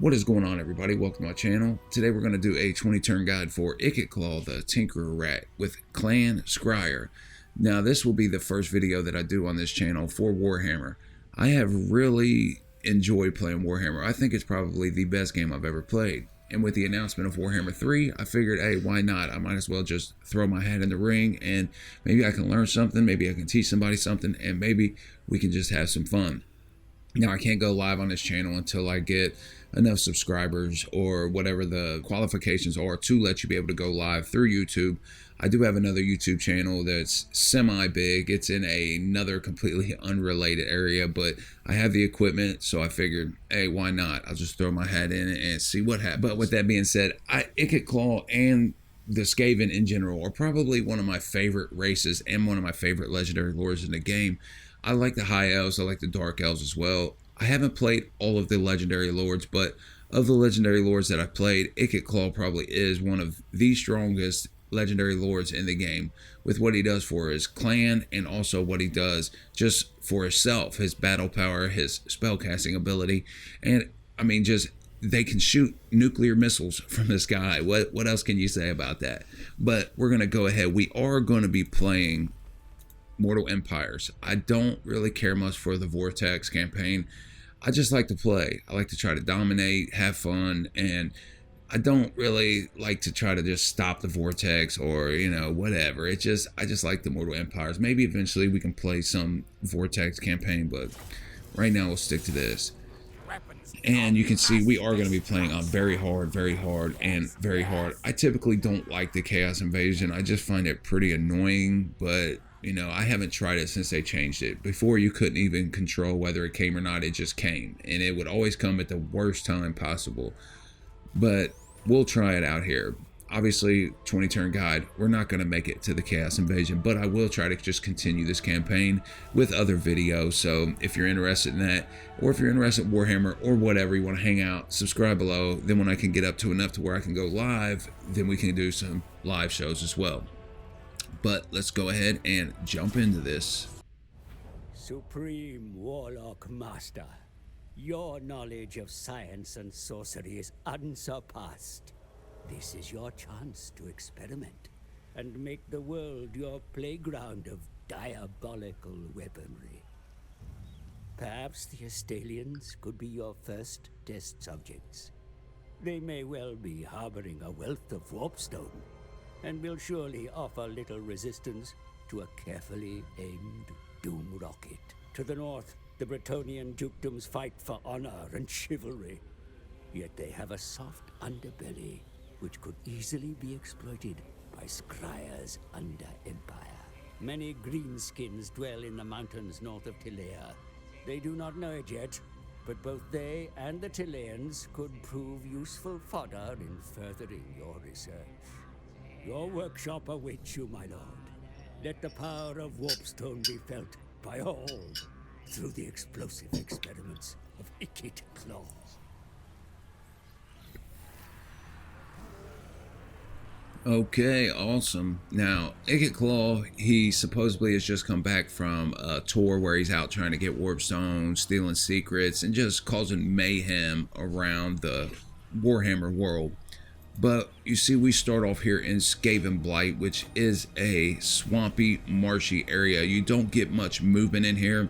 What is going on, everybody? Welcome to my channel. Today we're going to do a 20 turn guide for Ikit the Tinkerer Rat with Clan Skryre. Now this will be the first video that I do on this channel for Warhammer. I have really enjoyed playing Warhammer. I think it's probably the best game I've ever played. And with the announcement of Warhammer 3, I figured, hey, why not? I might as well just throw my hat in the ring and maybe I can learn something, maybe I can teach somebody something, and maybe we can just have some fun. Now, I can't go live on this channel until I get enough subscribers or whatever the qualifications are to let you be able to go live through YouTube. I do have another YouTube channel that's semi-big. It's in another completely unrelated area, but I have the equipment, so I figured, hey, why not? I'll just throw my hat in and see what happens. But with that being said, Ikit and the Skaven in general are probably one of my favorite races and one of my favorite legendary lords in the game. I like the high elves, I like the dark elves as well. I haven't played all of the legendary lords, but of the legendary lords that I've played, Ikit probably is one of the strongest legendary lords in the game, with what he does for his clan and also what he does just for himself, his battle power, his spellcasting ability, and I mean, just they can shoot nuclear missiles from the sky. What else can you say about that? But we're gonna go ahead. We are going to be playing Mortal Empires. I don't really care much for the Vortex campaign. I just like to play. I like to try to dominate, have fun, and I don't really like to try to just stop the Vortex or, you know, whatever. I just like the Mortal Empires. Maybe eventually we can play some Vortex campaign, but right now we'll stick to this. And you can see we are going to be playing on very hard, and very hard. I typically don't like the Chaos Invasion. I just find it pretty annoying, but you know, I haven't tried it since they changed it. Before, you couldn't even control whether it came or not. It just came, and it would always come at the worst time possible. But we'll try it out here. Obviously, 20 turn guide, we're not going to make it to the Chaos Invasion, but I will try to just continue this campaign with other videos. So if you're interested in that, or if you're interested in Warhammer or whatever, you want to hang out, subscribe below. Then when I can get up to enough to where I can go live, then we can do some live shows as well. But let's go ahead and jump into this. Supreme Warlock Master, your knowledge of science and sorcery is unsurpassed. This is your chance to experiment and make the world your playground of diabolical weaponry. Perhaps the Estalians could be your first test subjects. They may well be harboring a wealth of warpstone, and will surely offer little resistance to a carefully aimed doom rocket. To the north, the Bretonnian dukedoms fight for honor and chivalry. Yet they have a soft underbelly, which could easily be exploited by Skryre's under-empire. Many greenskins dwell in the mountains north of Tilea. They do not know it yet, but both they and the Tileans could prove useful fodder in furthering your research. Your workshop awaits you, my lord. Let the power of warpstone be felt by all through the explosive experiments of Ikit. Okay, awesome. Now, Ikit, he supposedly has just come back from a tour where he's out trying to get warpstone, stealing secrets, and just causing mayhem around the Warhammer world. But you see, we start off here in Skaven Blight, which is a swampy, marshy area. You don't get much movement in here.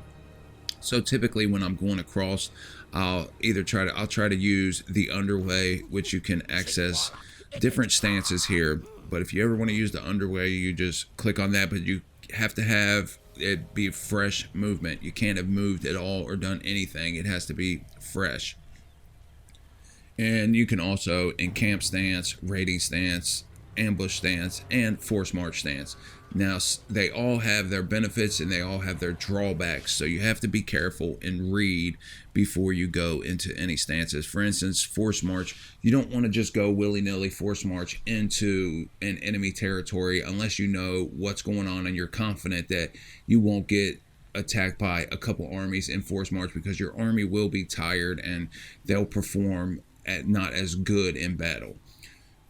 So typically when I'm going across, I'll try to use the underway, which you can access different stances here. But if you ever want to use the underway, you just click on that, but you have to have it be fresh movement. You can't have moved at all or done anything. It has to be fresh. And you can also encamp stance, raiding stance, ambush stance, and force march stance. Now, they all have their benefits and they all have their drawbacks, so you have to be careful and read before you go into any stances. For instance, force march, you don't want to just go willy-nilly force march into an enemy territory unless you know what's going on and you're confident that you won't get attacked by a couple armies in force march, because your army will be tired and they'll perform not as good in battle.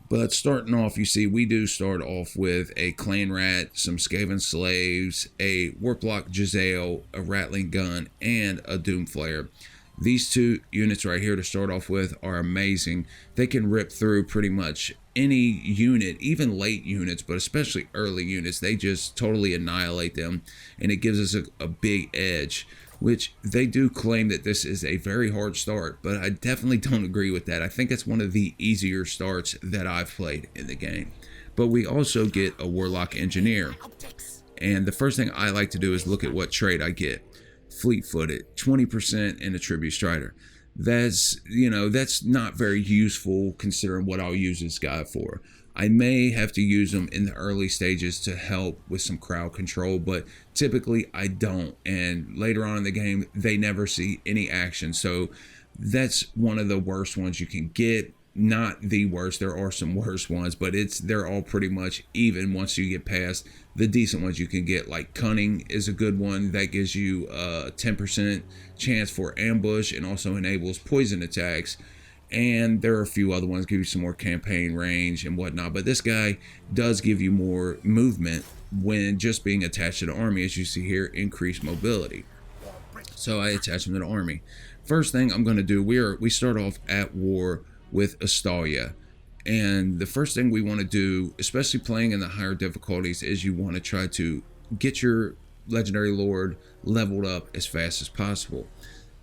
But starting off, you see, we do start off with a clan rat, some Skaven slaves, a warplock Giselle, a rattling gun, and a doom flare. These two units right here to start off with are amazing. They can rip through pretty much any unit, even late units, but especially early units. They just totally annihilate them, and it gives us a big edge, which they do claim that this is a very hard start, but I definitely don't agree with that. I think it's one of the easier starts that I've played in the game. But we also get a Warlock Engineer, and the first thing I like to do is look at what trait I get. Fleet-footed, 20% in a Tribute Strider. That's, that's not very useful considering what I'll use this guy for. I may have to use them in the early stages to help with some crowd control, but typically I don't. And later on in the game, they never see any action. So that's one of the worst ones you can get. Not the worst, there are some worse ones, but they're all pretty much even once you get past the decent ones you can get. Like Cunning is a good one that gives you a 10% chance for ambush and also enables poison attacks. And there are a few other ones give you some more campaign range and whatnot, but this guy does give you more movement when just being attached to the army. As you see here, increased mobility. So I attach him to the army. First thing I'm going to do, we start off at war with Astalia, and the first thing we want to do, especially playing in the higher difficulties, is you want to try to get your legendary lord leveled up as fast as possible.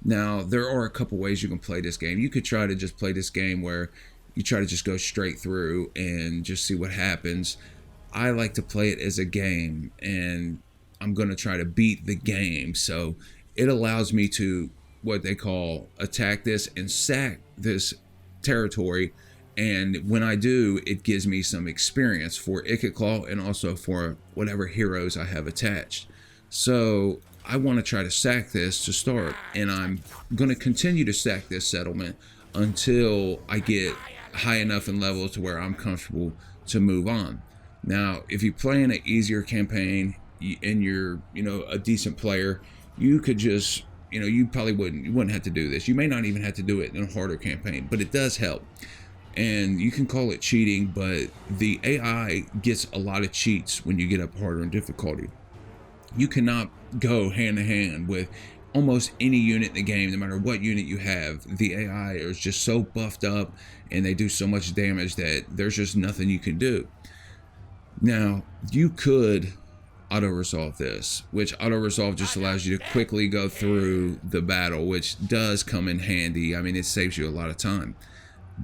Now there are a couple ways you can play this game. You could try to just play this game where you try to just go straight through and just see what happens. I like to play it as a game, and I'm going to try to beat the game, so it allows me to what they call attack this and sack this territory, and when I do, it gives me some experience for Ikit Claw and also for whatever heroes I have attached. So I want to try to sack this to start, and I'm going to continue to sack this settlement until I get high enough in level to where I'm comfortable to move on. Now, if you play in an easier campaign and you're, a decent player, you could just, you probably wouldn't have to do this. You may not even have to do it in a harder campaign, but it does help. And you can call it cheating, but the AI gets a lot of cheats when you get up harder in difficulty. You cannot go hand to hand with almost any unit in the game, no matter what unit you have. The AI is just so buffed up and they do so much damage that there's just nothing you can do. Now, you could auto-resolve this, which auto-resolve just allows you to quickly go through the battle, which does come in handy. I mean, it saves you a lot of time.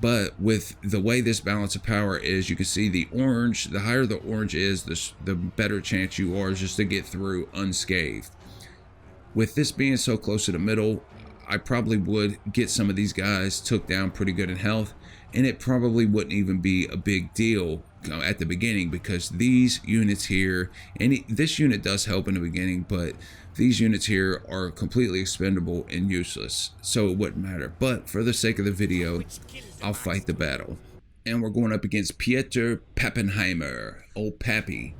But with the way this balance of power is, you can see the orange, the higher the orange is, the better chance you are just to get through unscathed. With this being so close to the middle, I probably would get some of these guys took down pretty good in health, and it probably wouldn't even be a big deal at the beginning, because these units here, and this unit does help in the beginning, but these units here are completely expendable and useless, so it wouldn't matter. But for the sake of the video, I'll fight the battle. And we're going up against Pieter Pappenheimer, old Pappy.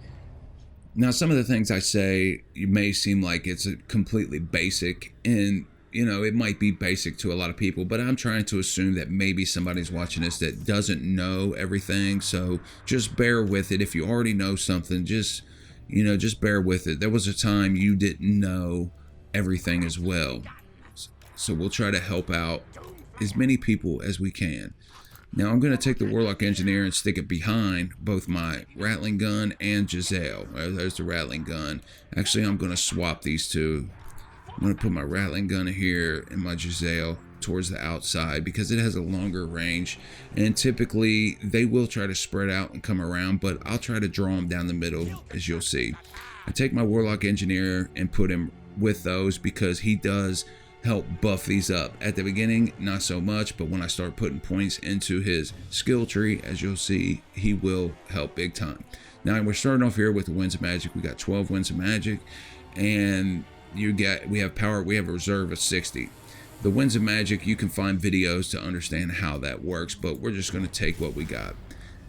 Now, some of the things I say, you may seem like it's completely basic, and it might be basic to a lot of people, but I'm trying to assume that maybe somebody's watching this that doesn't know everything. So just bear with it. If you already know something, just bear with it. There was a time you didn't know everything as well. So we'll try to help out as many people as we can. Now I'm going to take the Warlock Engineer and stick it behind both my Rattling Gun and Giselle. There's the Rattling Gun. Actually, I'm going to swap these two. I'm going to put my Rattling Gun here and my Giselle towards the outside because it has a longer range, and typically they will try to spread out and come around, but I'll try to draw them down the middle, as you'll see. I take my Warlock Engineer and put him with those because he does help buff these up. At the beginning, not so much, but when I start putting points into his skill tree, as you'll see, he will help big time. Now we're starting off here with the Winds of Magic. We got 12 Winds of Magic, and we have power, we have a reserve of 60. The Winds of Magic, you can find videos to understand how that works, but we're just going to take what we got.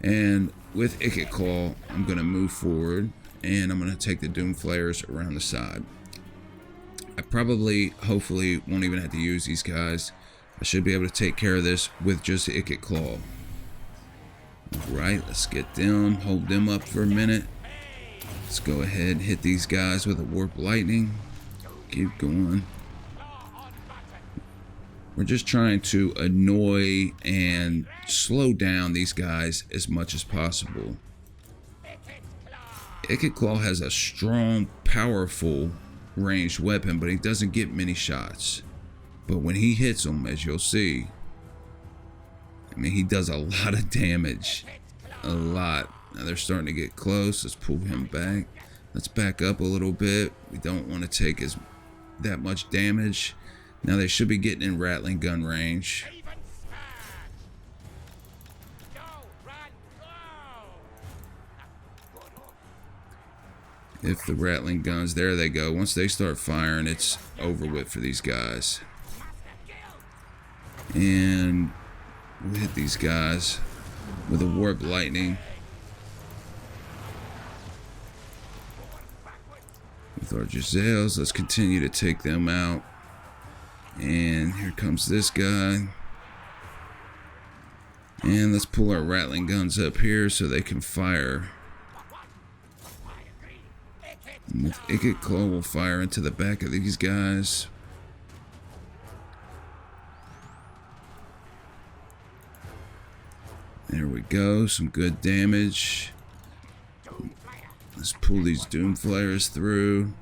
And with Ikit Claw, I'm going to move forward, and I'm going to take the Doom Flares around the side. I probably, hopefully, won't even have to use these guys. I should be able to take care of this with just the Ikit Claw. Alright, let's get them, hold them up for a minute. Let's go ahead and hit these guys with a Warp Lightning. Keep going. We're just trying to annoy and slow down these guys as much as possible. Ikit Claw has a strong, powerful ranged weapon, but he doesn't get many shots. But when he hits them, as you'll see, I mean, he does a lot of damage. A lot. Now they're starting to get close. Let's pull him back. Let's back up a little bit. We don't want to take that much damage. Now they should be getting in rattling gun range. If the rattling guns, there they go. Once they start firing, it's over with for these guys. And we'll hit these guys with a warp lightning. With our Giselles, let's continue to take them out. And here comes this guy. And let's pull our rattling guns up here so they can fire. And with Ikit Claw, we'll fire into the back of these guys. There we go, some good damage. Let's pull these Doom Flares through.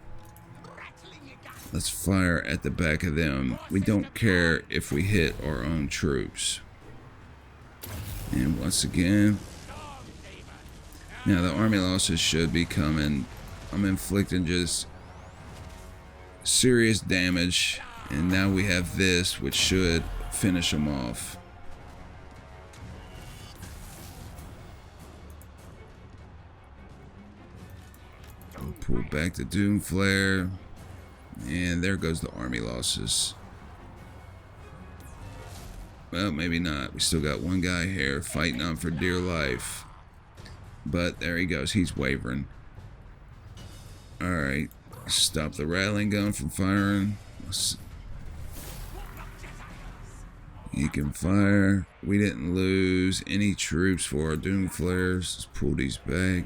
Let's fire at the back of them. We don't care if we hit our own troops. And once again, now the army losses should be coming. I'm inflicting just serious damage. And now we have this, which should finish them off. We'll pull back the Doom Flare. And there goes the army losses. Well, maybe not. We still got one guy here fighting on for dear life. But there he goes. He's wavering. Alright. Stop the rattling gun from firing. He can fire. We didn't lose any troops for our Doom Flares. Let's pull these back.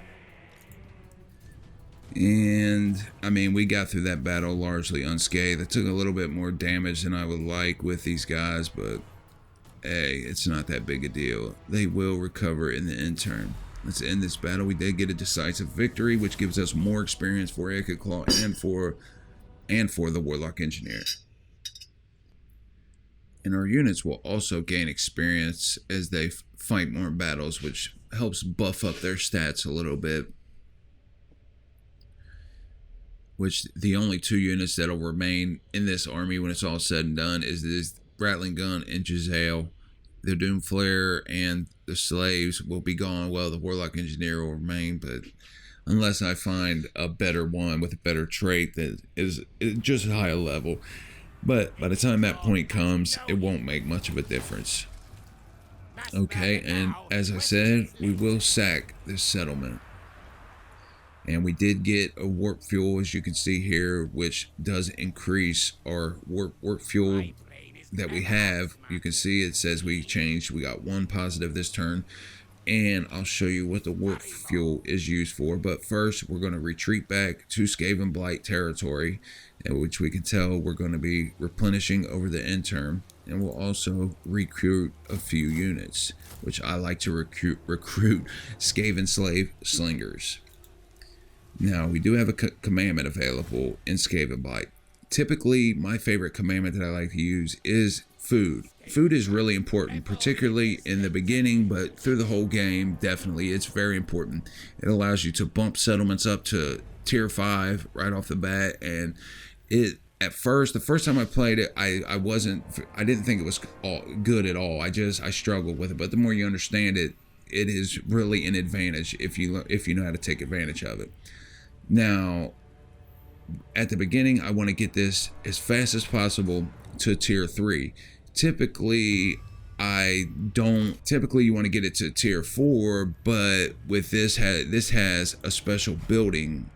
And, I mean, we got through that battle largely unscathed. It took a little bit more damage than I would like with these guys, but, hey, it's not that big a deal. They will recover in the interim. Let's end this battle. We did get a decisive victory, which gives us more experience for Ikit Claw and for the Warlock Engineer. And our units will also gain experience as they fight more battles, which helps buff up their stats a little bit. Which the only two units that'll remain in this army when it's all said and done is this rattling gun and Giselle. The Doom Flare and the slaves will be gone. Well, the Warlock Engineer will remain, but unless I find a better one with a better trait that is just high level. But by the time that point comes, it won't make much of a difference. Okay, and as I said, we will sack this settlement. And we did get a warp fuel, as you can see here, which does increase our warp fuel that we have. You can see it says we changed. We got one positive this turn. And I'll show you what the warp fuel is used for. But first, we're going to retreat back to Skaven Blight territory, which we can tell we're going to be replenishing over the interim. And we'll also recruit a few units, which I like to recruit Skaven Slave Slingers. Now, we do have a commandment available in Skaven Blight. Typically, my favorite commandment that I like to use is food. Food is really important, particularly in the beginning, but through the whole game, definitely, it's very important. It allows you to bump settlements up to tier 5 right off the bat, and it, at first, the first time I played it, I didn't think it was good at all. I struggled with it, but the more you understand it, it is really an advantage if you know how to take advantage of it. Now, at the beginning, I want to get this as fast as possible to tier 3. Typically, you want to get it to tier 4, but with this has a special building,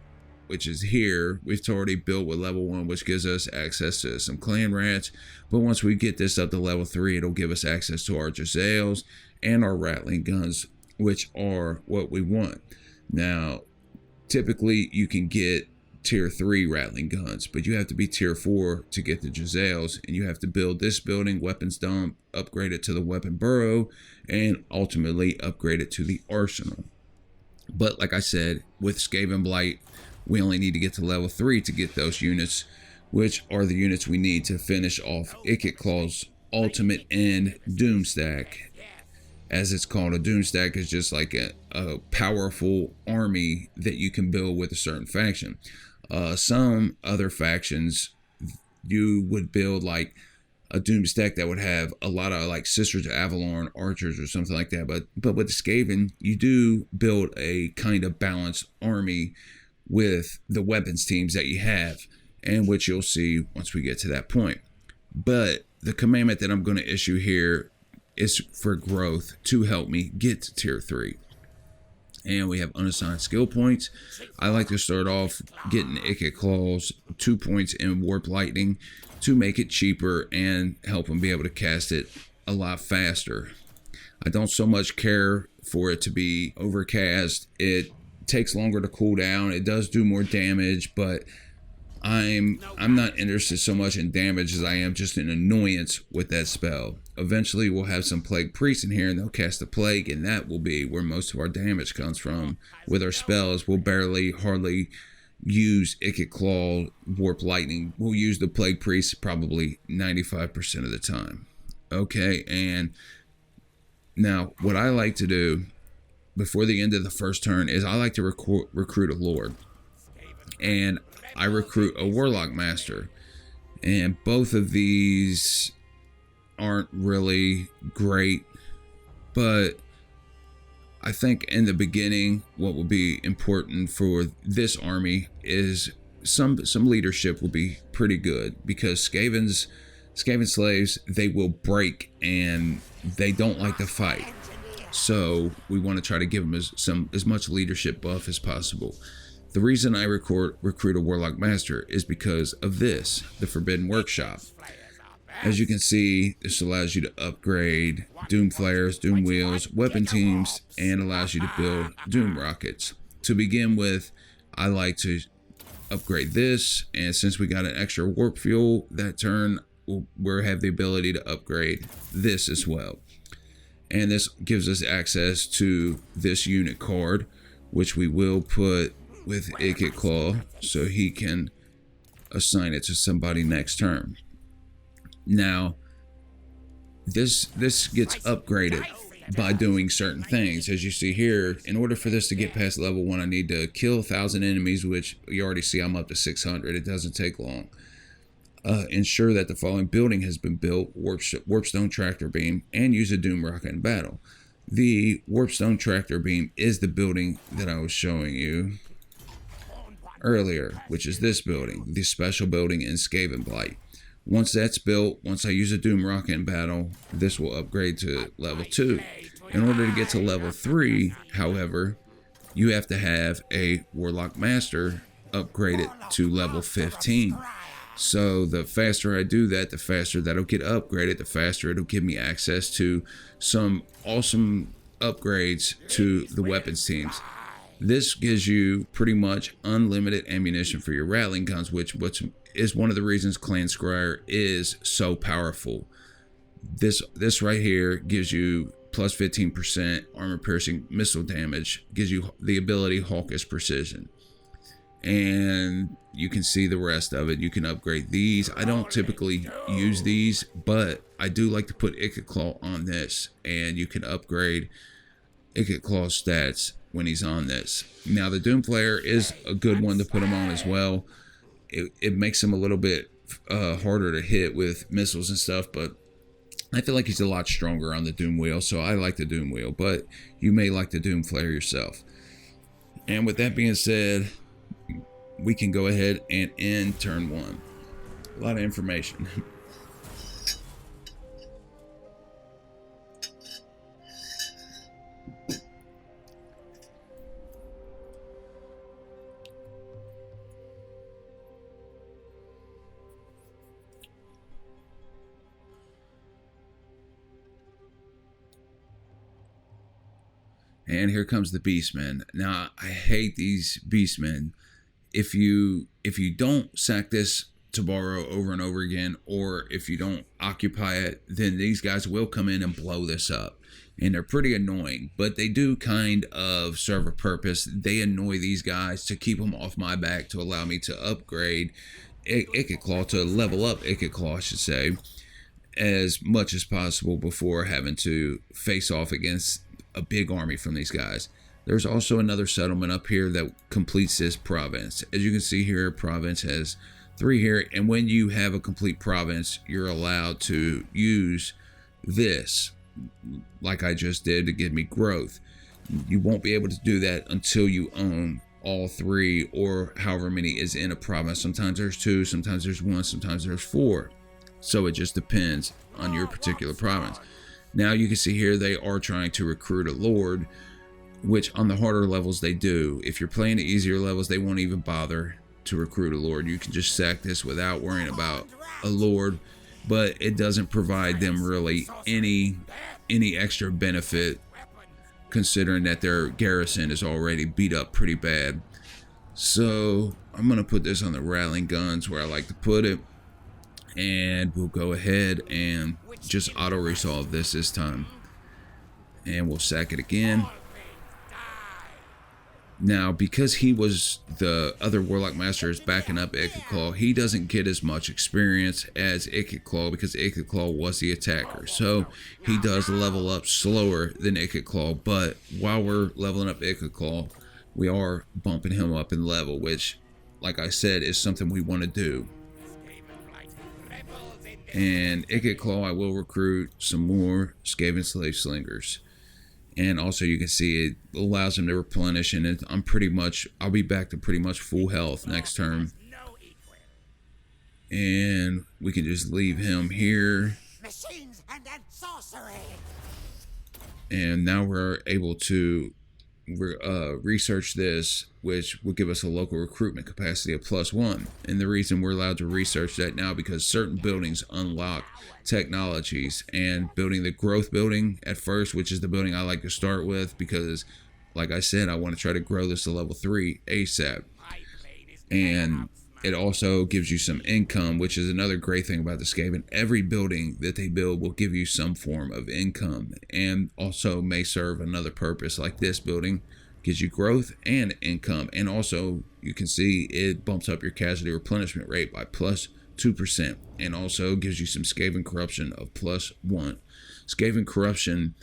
which is here. We've already built with level 1, which gives us access to some clan rats. But once we get this up to level 3, it'll give us access to our Giselles and our rattling guns, which are what we want. Now, typically, you can get tier 3 rattling guns, but you have to be tier 4 to get the Giselles, and you have to build this building, weapons dump, upgrade it to the weapon burrow, and ultimately upgrade it to the arsenal. But like I said, with Skaven Blight, we only need to get to level 3 to get those units, which are the units we need to finish off Ikit Claw's ultimate end doom stack. As it's called, a doom stack is just like a powerful army that you can build with a certain faction. Some other factions, you would build like a doom stack that would have a lot of like Sisters of Avalon archers or something like that. But with the Skaven, you do build a kind of balanced army with the weapons teams that you have, and which you'll see once we get to that point. But the commandment that I'm going to issue here is for growth to help me get to tier 3. And we have unassigned skill points. I like to start off getting Ikit Claws 2 points in Warp Lightning to make it cheaper and help him be able to cast it a lot faster. I don't so much care for it to be overcast. It takes longer to cool down. It does do more damage, but I'm not interested so much in damage as I am just an annoyance with that spell. Eventually we'll have some Plague Priests in here and they'll cast a Plague, and that will be where most of our damage comes from. With our spells, we'll hardly use Ikit Claw, Warp Lightning. We'll use the Plague Priest probably 95% of the time. Okay, and now what I like to do before the end of the first turn is I like to recruit a Lord. And I recruit a Warlock Master. And both of these aren't really great, but I think in the beginning what will be important for this army is some leadership will be pretty good, because Skaven slaves, they will break and they don't like to fight. So we want to try to give them as much leadership buff as possible. The reason I recruit a Warlock Master is because of this, the Forbidden Workshop. As you can see, this allows you to upgrade Doom Flares, Doom Wheels, weapon teams, and allows you to build Doom Rockets. To begin with, I like to upgrade this, and since we got an extra warp fuel that turn, we'll have the ability to upgrade this as well. And this gives us access to this unit card, which we will put with Ikit Claw so he can assign it to somebody next turn. Now, this gets upgraded by doing certain things. As you see here, in order for this to get past level 1, I need to kill 1,000 enemies, which you already see I'm up to 600. It doesn't take long. Ensure that the following building has been built: Warpstone Tractor Beam, and use a Doom Rocket in battle. The Warpstone Tractor Beam is the building that I was showing you earlier, which is this building, the special building in Skaven Blight. Once that's built, once I use a Doom Rocket in battle, this will upgrade to level 2. In order to get to level 3, however, you have to have a Warlock Master upgraded to level 15. So the faster I do that, the faster that'll get upgraded, the faster it'll give me access to some awesome upgrades to the weapons teams. This gives you pretty much unlimited ammunition for your rattling guns, which is one of the reasons Clan Skryre is so powerful. This right here gives you plus 15% armor piercing missile damage, gives you the ability Hawkish Precision. And you can see the rest of it. You can upgrade these. I don't typically use these, but I do like to put Ikit Claw on this, and you can upgrade Ikit Claw's stats when he's on this. Now the Doom Flare is a good one to put him on as well. It makes him a little bit harder to hit with missiles and stuff, but I feel like he's a lot stronger on the Doom Wheel, so I like the Doom Wheel, but you may like the Doom Flare yourself. And with that being said, we can go ahead and end turn 1. A lot of information. And here comes the Beastmen. Now, I hate these Beastmen. if you don't sack this to borrow over and over again, or if you don't occupy it, then these guys will come in and blow this up. And they're pretty annoying, but they do kind of serve a purpose. They annoy these guys to keep them off my back, to allow me to upgrade Ikit Claw, to level up Ikit Claw, I should say, as much as possible before having to face off against a big army from these guys. There's also another settlement up here that completes this province. As you can see here, province has 3 here, and when you have a complete province, you're allowed to use this, like I just did, to give me growth. You won't be able to do that until you own all 3, or however many is in a province. Sometimes there's 2, sometimes there's 1, sometimes there's 4. So it just depends on your particular province. Now you can see here they are trying to recruit a lord, which on the harder levels they do. If you're playing the easier levels, they won't even bother to recruit a lord. You can just sack this without worrying about a lord, but it doesn't provide them really any extra benefit, considering that their garrison is already beat up pretty bad. So I'm gonna put this on the rattling guns where I like to put it, and we'll go ahead and just auto resolve this time, and we'll sack it again. Now, because he was the other Warlock Master is backing up Ikit Claw, he doesn't get as much experience as Ikit Claw, because Ikit Claw was the attacker. So he does level up slower than Ikit Claw, but while we're leveling up Ikit Claw, we are bumping him up in level, which, like I said, is something we want to do. And Ikit Claw, I will recruit some more Skaven Slave Slingers. And also you can see it allows him to replenish, and I'll be back to pretty much full health next turn. And we can just leave him here. Machines and sorcery. And now we're able to research this, which will give us a local recruitment capacity of +1. And the reason we're allowed to research that now, because certain buildings unlock technologies, and building the growth building at first, which is the building I like to start with, because like I said, I want to try to grow this to level 3 ASAP. And it also gives you some income, which is another great thing about the Skaven. Every building that they build will give you some form of income, and also may serve another purpose. Like this building gives you growth and income, and also you can see it bumps up your casualty replenishment rate by +2%, and also gives you some Skaven corruption of +1. Skaven corruption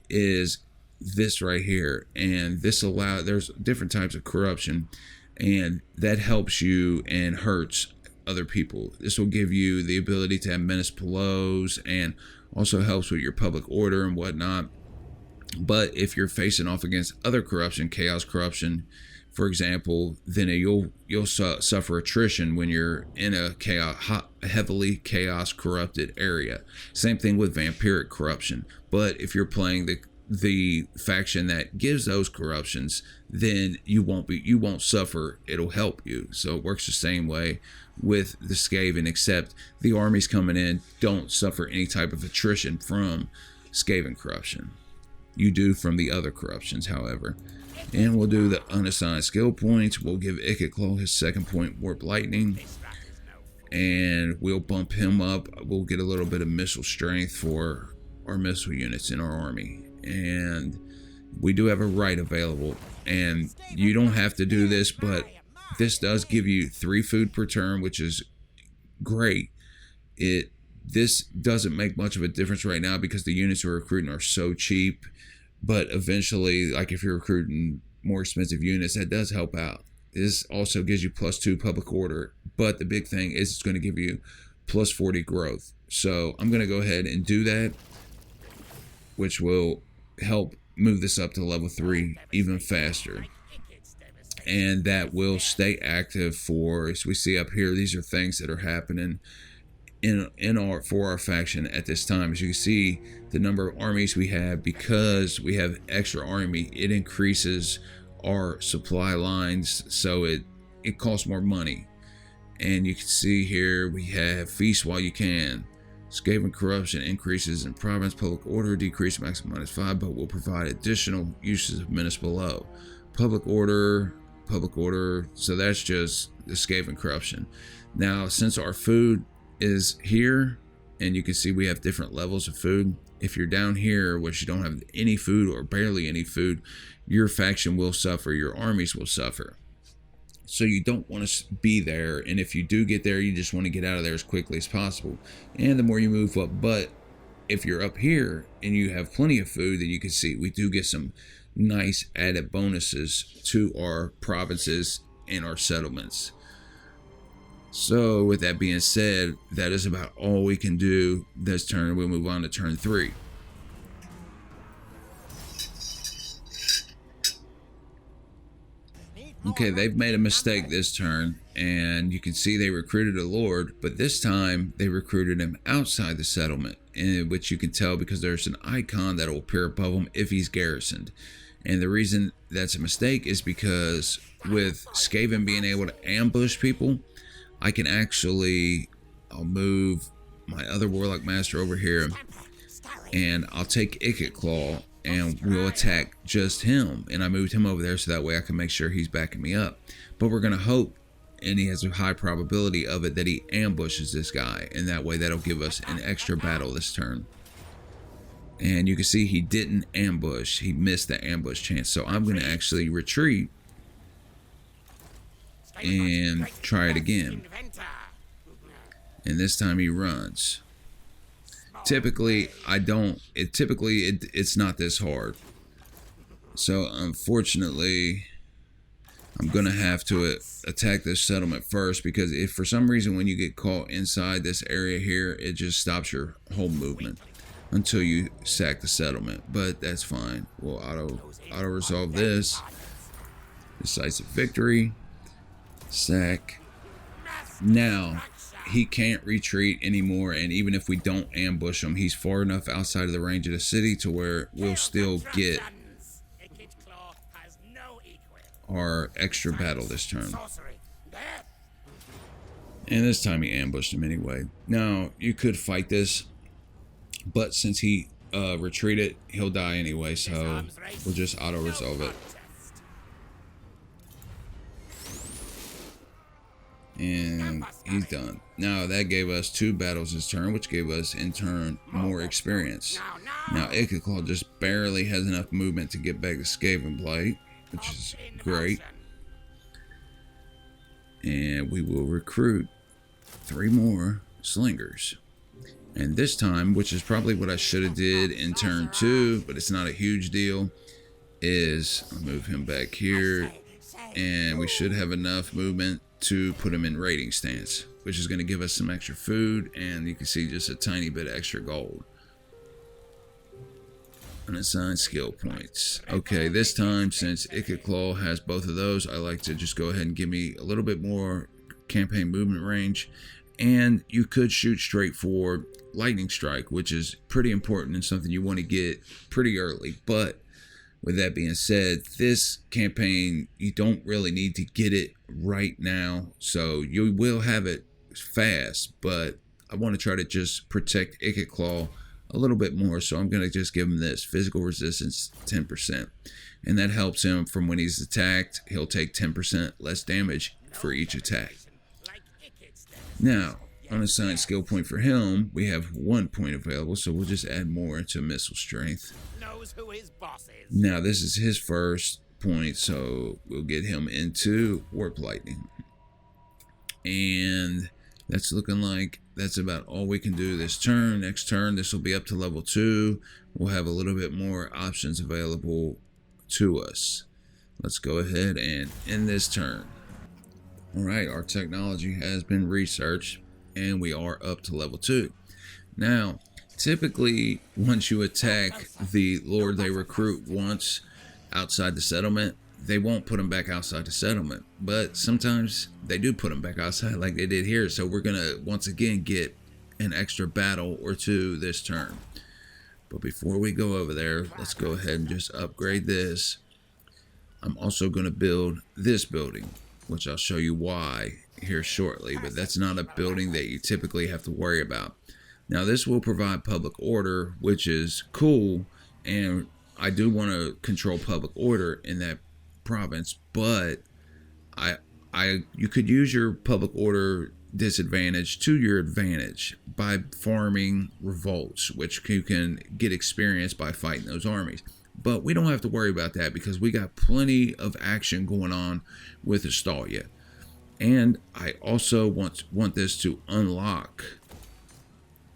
is this right here, and there's different types of corruption, and that helps you and hurts other people. This will give you the ability to have menace blows, and also helps with your public order and whatnot. But if you're facing off against other corruption, chaos corruption, for example, then you'll suffer attrition when you're in a heavily chaos corrupted area. Same thing with vampiric corruption. But if you're playing the faction that gives those corruptions, then you won't suffer. It'll help you. So it works the same way with the Skaven, except the armies coming in don't suffer any type of attrition from Skaven corruption. You do from the other corruptions, however. And we'll do the unassigned skill points. We'll give Ikit Claw his 2nd point, Warp Lightning, and we'll bump him up. We'll get a little bit of missile strength for our missile units in our army. And we do have a right available, and you don't have to do this, but this does give you 3 food per turn, which is great. This doesn't make much of a difference right now because the units we're recruiting are so cheap, but eventually, like if you're recruiting more expensive units, that does help out. This also gives you +2 public order, but the big thing is it's going to give you +40 growth. So I'm going to go ahead and do that, which will help move this up to level 3 even faster. And that will stay active for, as we see up here, these are things that are happening for our faction at this time. As you can see, the number of armies we have, because we have extra army, it increases our supply lines, so it costs more money. And you can see here we have feast while you can. Skaven corruption increases in province public order, decrease maximum -5, but will provide additional uses of menace below. Public order public order. So that's just escape and corruption. Now, since our food is here, and you can see we have different levels of food. If you're down here, which you don't have any food or barely any food, your faction will suffer, your armies will suffer. So you don't want to be there, and if you do get there, you just want to get out of there as quickly as possible. And the more you move up, but if you're up here and you have plenty of food, then you can see we do get some nice added bonuses to our provinces and our settlements. So with that being said, that is about all we can do this turn. We'll move on to turn 3. Okay, they've made a mistake this turn, and you can see they recruited a lord, but this time they recruited him outside the settlement, in which you can tell because there's an icon that will appear above him if he's garrisoned. And the reason that's a mistake is because with Skaven being able to ambush people, I can actually, I'll move my other Warlock Master over here, and I'll take Ikit Claw, and we'll attack just him. And I moved him over there so that way I can make sure he's backing me up. But we're going to hope, and he has a high probability of it, that he ambushes this guy. And that way that'll give us an extra battle this turn. And you can see he didn't ambush. He missed the ambush chance. So I'm going to actually retreat and try it again. And this time he runs. Typically, it's not this hard. So unfortunately, I'm gonna have to attack this settlement first, because if for some reason when you get caught inside this area here, it just stops your whole movement until you sack the settlement. But that's fine. We'll auto resolve this. Decisive victory. Sack. Now he can't retreat anymore, and even if we don't ambush him, he's far enough outside of the range of the city to where we'll still get our extra battle this turn. And this time he ambushed him anyway. Now you could fight this, but since he retreated, he'll die anyway, so we'll just auto resolve it. And he's done. Now that gave us 2 battles this turn, which gave us in turn more experience. Now Ikit Claw just barely has enough movement to get back to Skaven Blight, which is great. And we will recruit 3 more slingers. And this time, which is probably what I should have did in turn 2, but it's not a huge deal, is I'll move him back here, and we should have enough movement to put him in raiding stance, which is going to give us some extra food, and you can see just a tiny bit extra gold. Unassigned skill points. Okay, this time, since Ikit Claw has both of those, I like to just go ahead and give me a little bit more campaign movement range. And you could shoot straight for lightning strike, which is pretty important and something you want to get pretty early. But with that being said, this campaign, you don't really need to get it right now. So you will have it fast, but I want to try to just protect Ikit Claw a little bit more. So I'm going to just give him this physical resistance 10%. And that helps him from when he's attacked. He'll take 10% less damage for each attack. Now, unassigned skill point for him, we have 1 point available, so we'll just add more to missile strength. Now, this is his first point, so we'll get him into warp lightning. And that's looking like that's about all we can do this turn. Next turn, this will be up to level 2. We'll have a little bit more options available to us. Let's go ahead and end this turn. Alright, our technology has been researched and we are up to level 2. Now, typically once you attack the lord they recruit once outside the settlement, they won't put them back outside the settlement. But sometimes they do put them back outside like they did here. So we're going to once again get an extra battle or 2 this turn. But before we go over there, let's go ahead and just upgrade this. I'm also going to build this building, which I'll show you why here shortly, but that's not a building that you typically have to worry about. Now this will provide public order, which is cool, and I do want to control public order in that province, but you could use your public order disadvantage to your advantage by farming revolts, which you can get experience by fighting those armies. But we don't have to worry about that because we got plenty of action going on with Astalia. And I also want this to unlock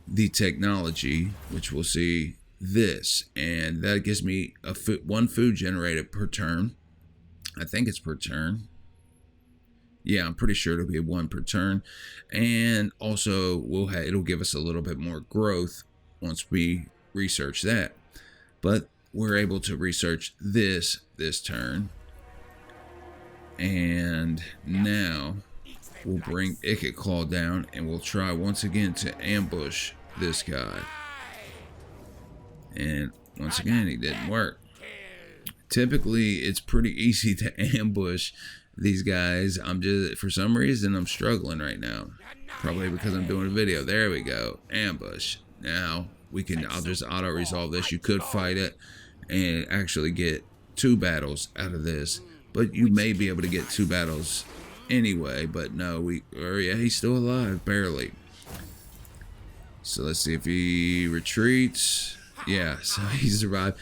the technology, which we'll see this, and that gives me one food generated per turn. I think it's per turn. Yeah, I'm pretty sure it'll be one per turn, and also it'll give us a little bit more growth once we research that. But we're able to research this turn, and now we'll bring Ikit Claw down and we'll try once again to ambush this guy. And once again, he didn't work. Typically, it's pretty easy to ambush these guys. For some reason, I'm struggling right now. Probably because I'm doing a video. There we go. Ambush. Now, I'll just auto-resolve this. You could fight it and actually get 2 battles out of this. But you may be able to get 2 battles anyway. But no, yeah, he's still alive. Barely. So let's see if he retreats. Yeah, so he survived.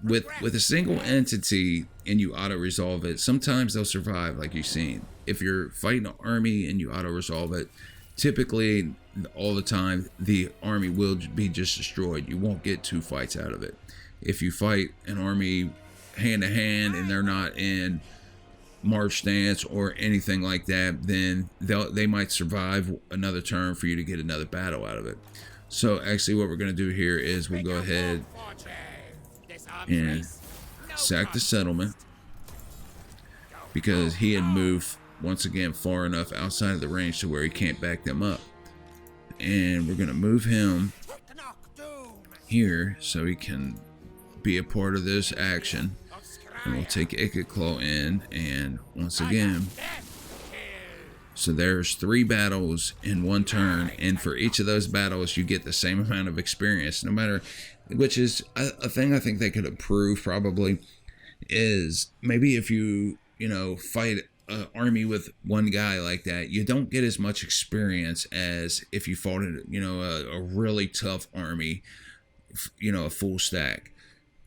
With a single entity and you auto-resolve it, sometimes they'll survive like you've seen. If you're fighting an army and you auto-resolve it, typically all the time the army will be just destroyed. You won't get 2 fights out of it. If you fight an army hand to hand and they're not in march stance or anything like that, then they might survive another turn for you to get another battle out of it. So actually what we're going to do here is we'll go ahead and sack the settlement because he had moved once again far enough outside of the range to where he can't back them up. And we're going to move him here so he can be a part of this action. And we'll take Ikit Claw in, and once again, so there's 3 battles in 1 turn, and for each of those battles you get the same amount of experience, no matter, which is a thing I think they could improve probably, is maybe if you fight an army with 1 guy like that, you don't get as much experience as if you fought a really tough army, a full stack.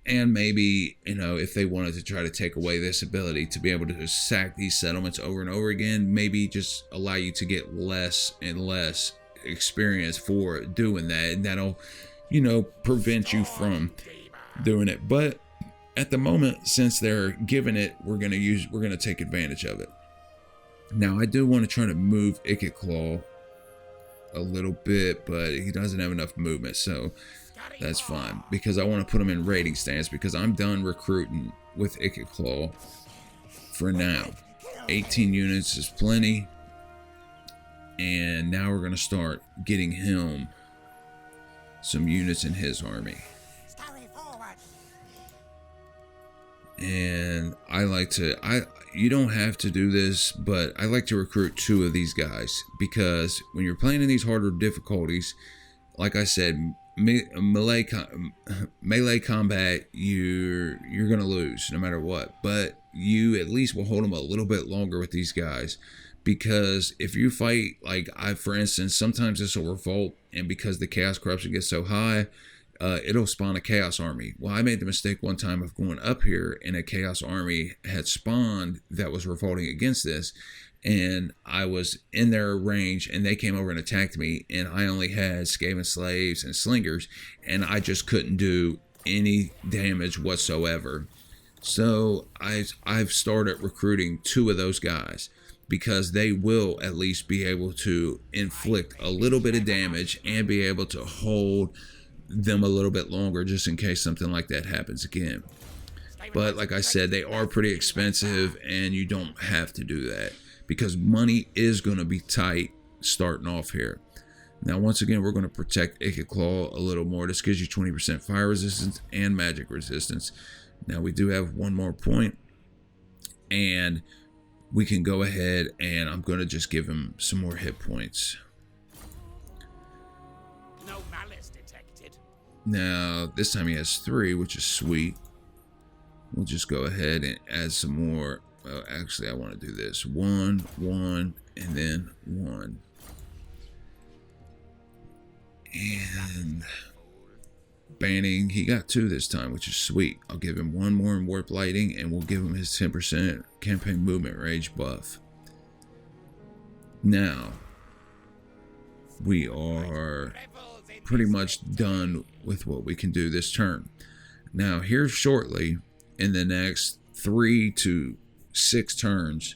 And maybe, if they wanted to try to take away this ability to be able to sack these settlements over and over again, maybe just allow you to get less and less experience for doing that. And that'll, prevent you from doing it. But at the moment, since they're giving it, we're going to take advantage of it. Now, I do want to try to move Ikit Claw a little bit, but he doesn't have enough movement. So that's fine, because I want to put him in raiding stance because I'm done recruiting with Ikit Claw for now. 18 units is plenty. And now we're going to start getting him some units in his army. And you don't have to do this, but I like to recruit 2 of these guys because when you're playing in these harder difficulties, like I said, melee combat, you're gonna lose no matter what, but you at least will hold them a little bit longer with these guys, because if you fight, like for instance, sometimes this will revolt, and because the chaos corruption gets so high, it'll spawn a chaos army. Well, I made the mistake one time of going up here and a chaos army had spawned that was revolting against this, and I was in their range and they came over and attacked me, and I only had Skaven slaves and slingers, and I just couldn't do any damage whatsoever. So I've started recruiting 2 of those guys because they will at least be able to inflict a little bit of damage and be able to hold them a little bit longer just in case something like that happens again. But like I said, they are pretty expensive and you don't have to do that, because money is going to be tight starting off here. Now, once again, we're going to protect Ikit Claw a little more. This gives you 20% fire resistance and magic resistance. Now, we do have 1 more point, and we can go ahead and I'm going to just give him some more hit points. No malice detected. Now, this time he has 3, which is sweet. We'll just go ahead and add some more Well, actually, I want to do this. 1, 1, and then 1. And banning, he got 2 this time, which is sweet. I'll give him 1 more in warp lighting, and we'll give him his 10% campaign movement rage buff. Now, we are pretty much done with what we can do this turn. Now, here shortly, in the next 3 to 6 turns,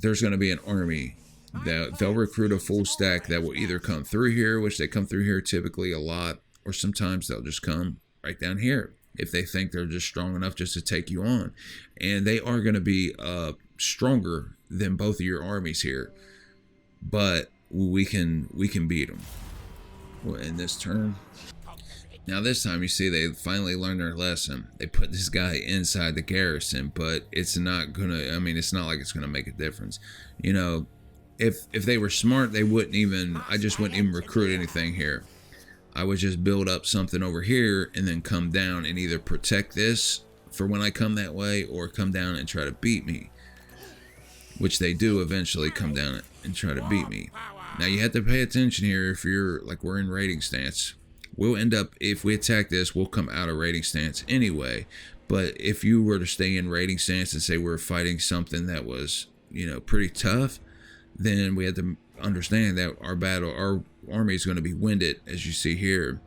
there's going to be an army that they'll recruit a full stack that will either come through here, which they come through here typically a lot, or sometimes they'll just come right down here if they think they're just strong enough just to take you on. And they are going to be stronger than both of your armies here, but we can beat them. Well, in this turn. Now this time you see they finally learned their lesson. They put this guy inside the garrison, but it's not gonna, I mean, it's not like it's gonna make a difference. You know, if they were smart, they wouldn't even, I just wouldn't even recruit anything here. I would just build up something over here and then come down and either protect this for when I come that way or come down and try to beat me. Which they do eventually come down and try to beat me. Now you have to pay attention here if you're, like, we're in raiding stance. We'll end up, if we attack this, we'll come out of raiding stance anyway. But if you were to stay in raiding stance and say we're fighting something that was, you know, pretty tough, then we have to understand that our army is going to be winded, as you see here.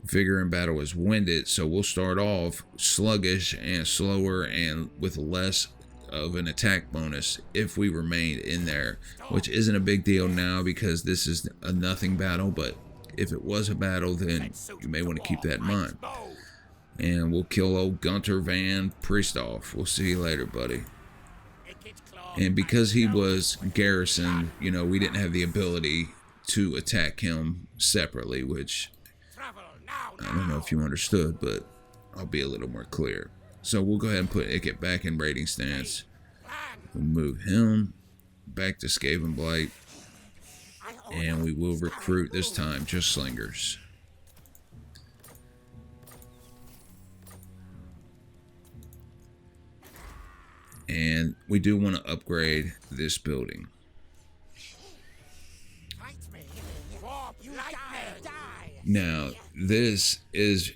Vigor in battle is winded, so we'll start off sluggish and slower and with less of an attack bonus if we remain in there, which isn't a big deal now because this is a nothing battle, but if it was a battle, then you may want to keep that in mind. And we'll kill old Gunter Van Priesthoff. We'll see you later, buddy. And because he was garrisoned, you know, we didn't have the ability to attack him separately, which I don't know if you understood, but I'll be a little more clear. So we'll go ahead and put Ikit back in raiding stance. We'll move him back to Skaven Blight. And we will recruit this time just slingers. And we do want to upgrade this building. Now, this is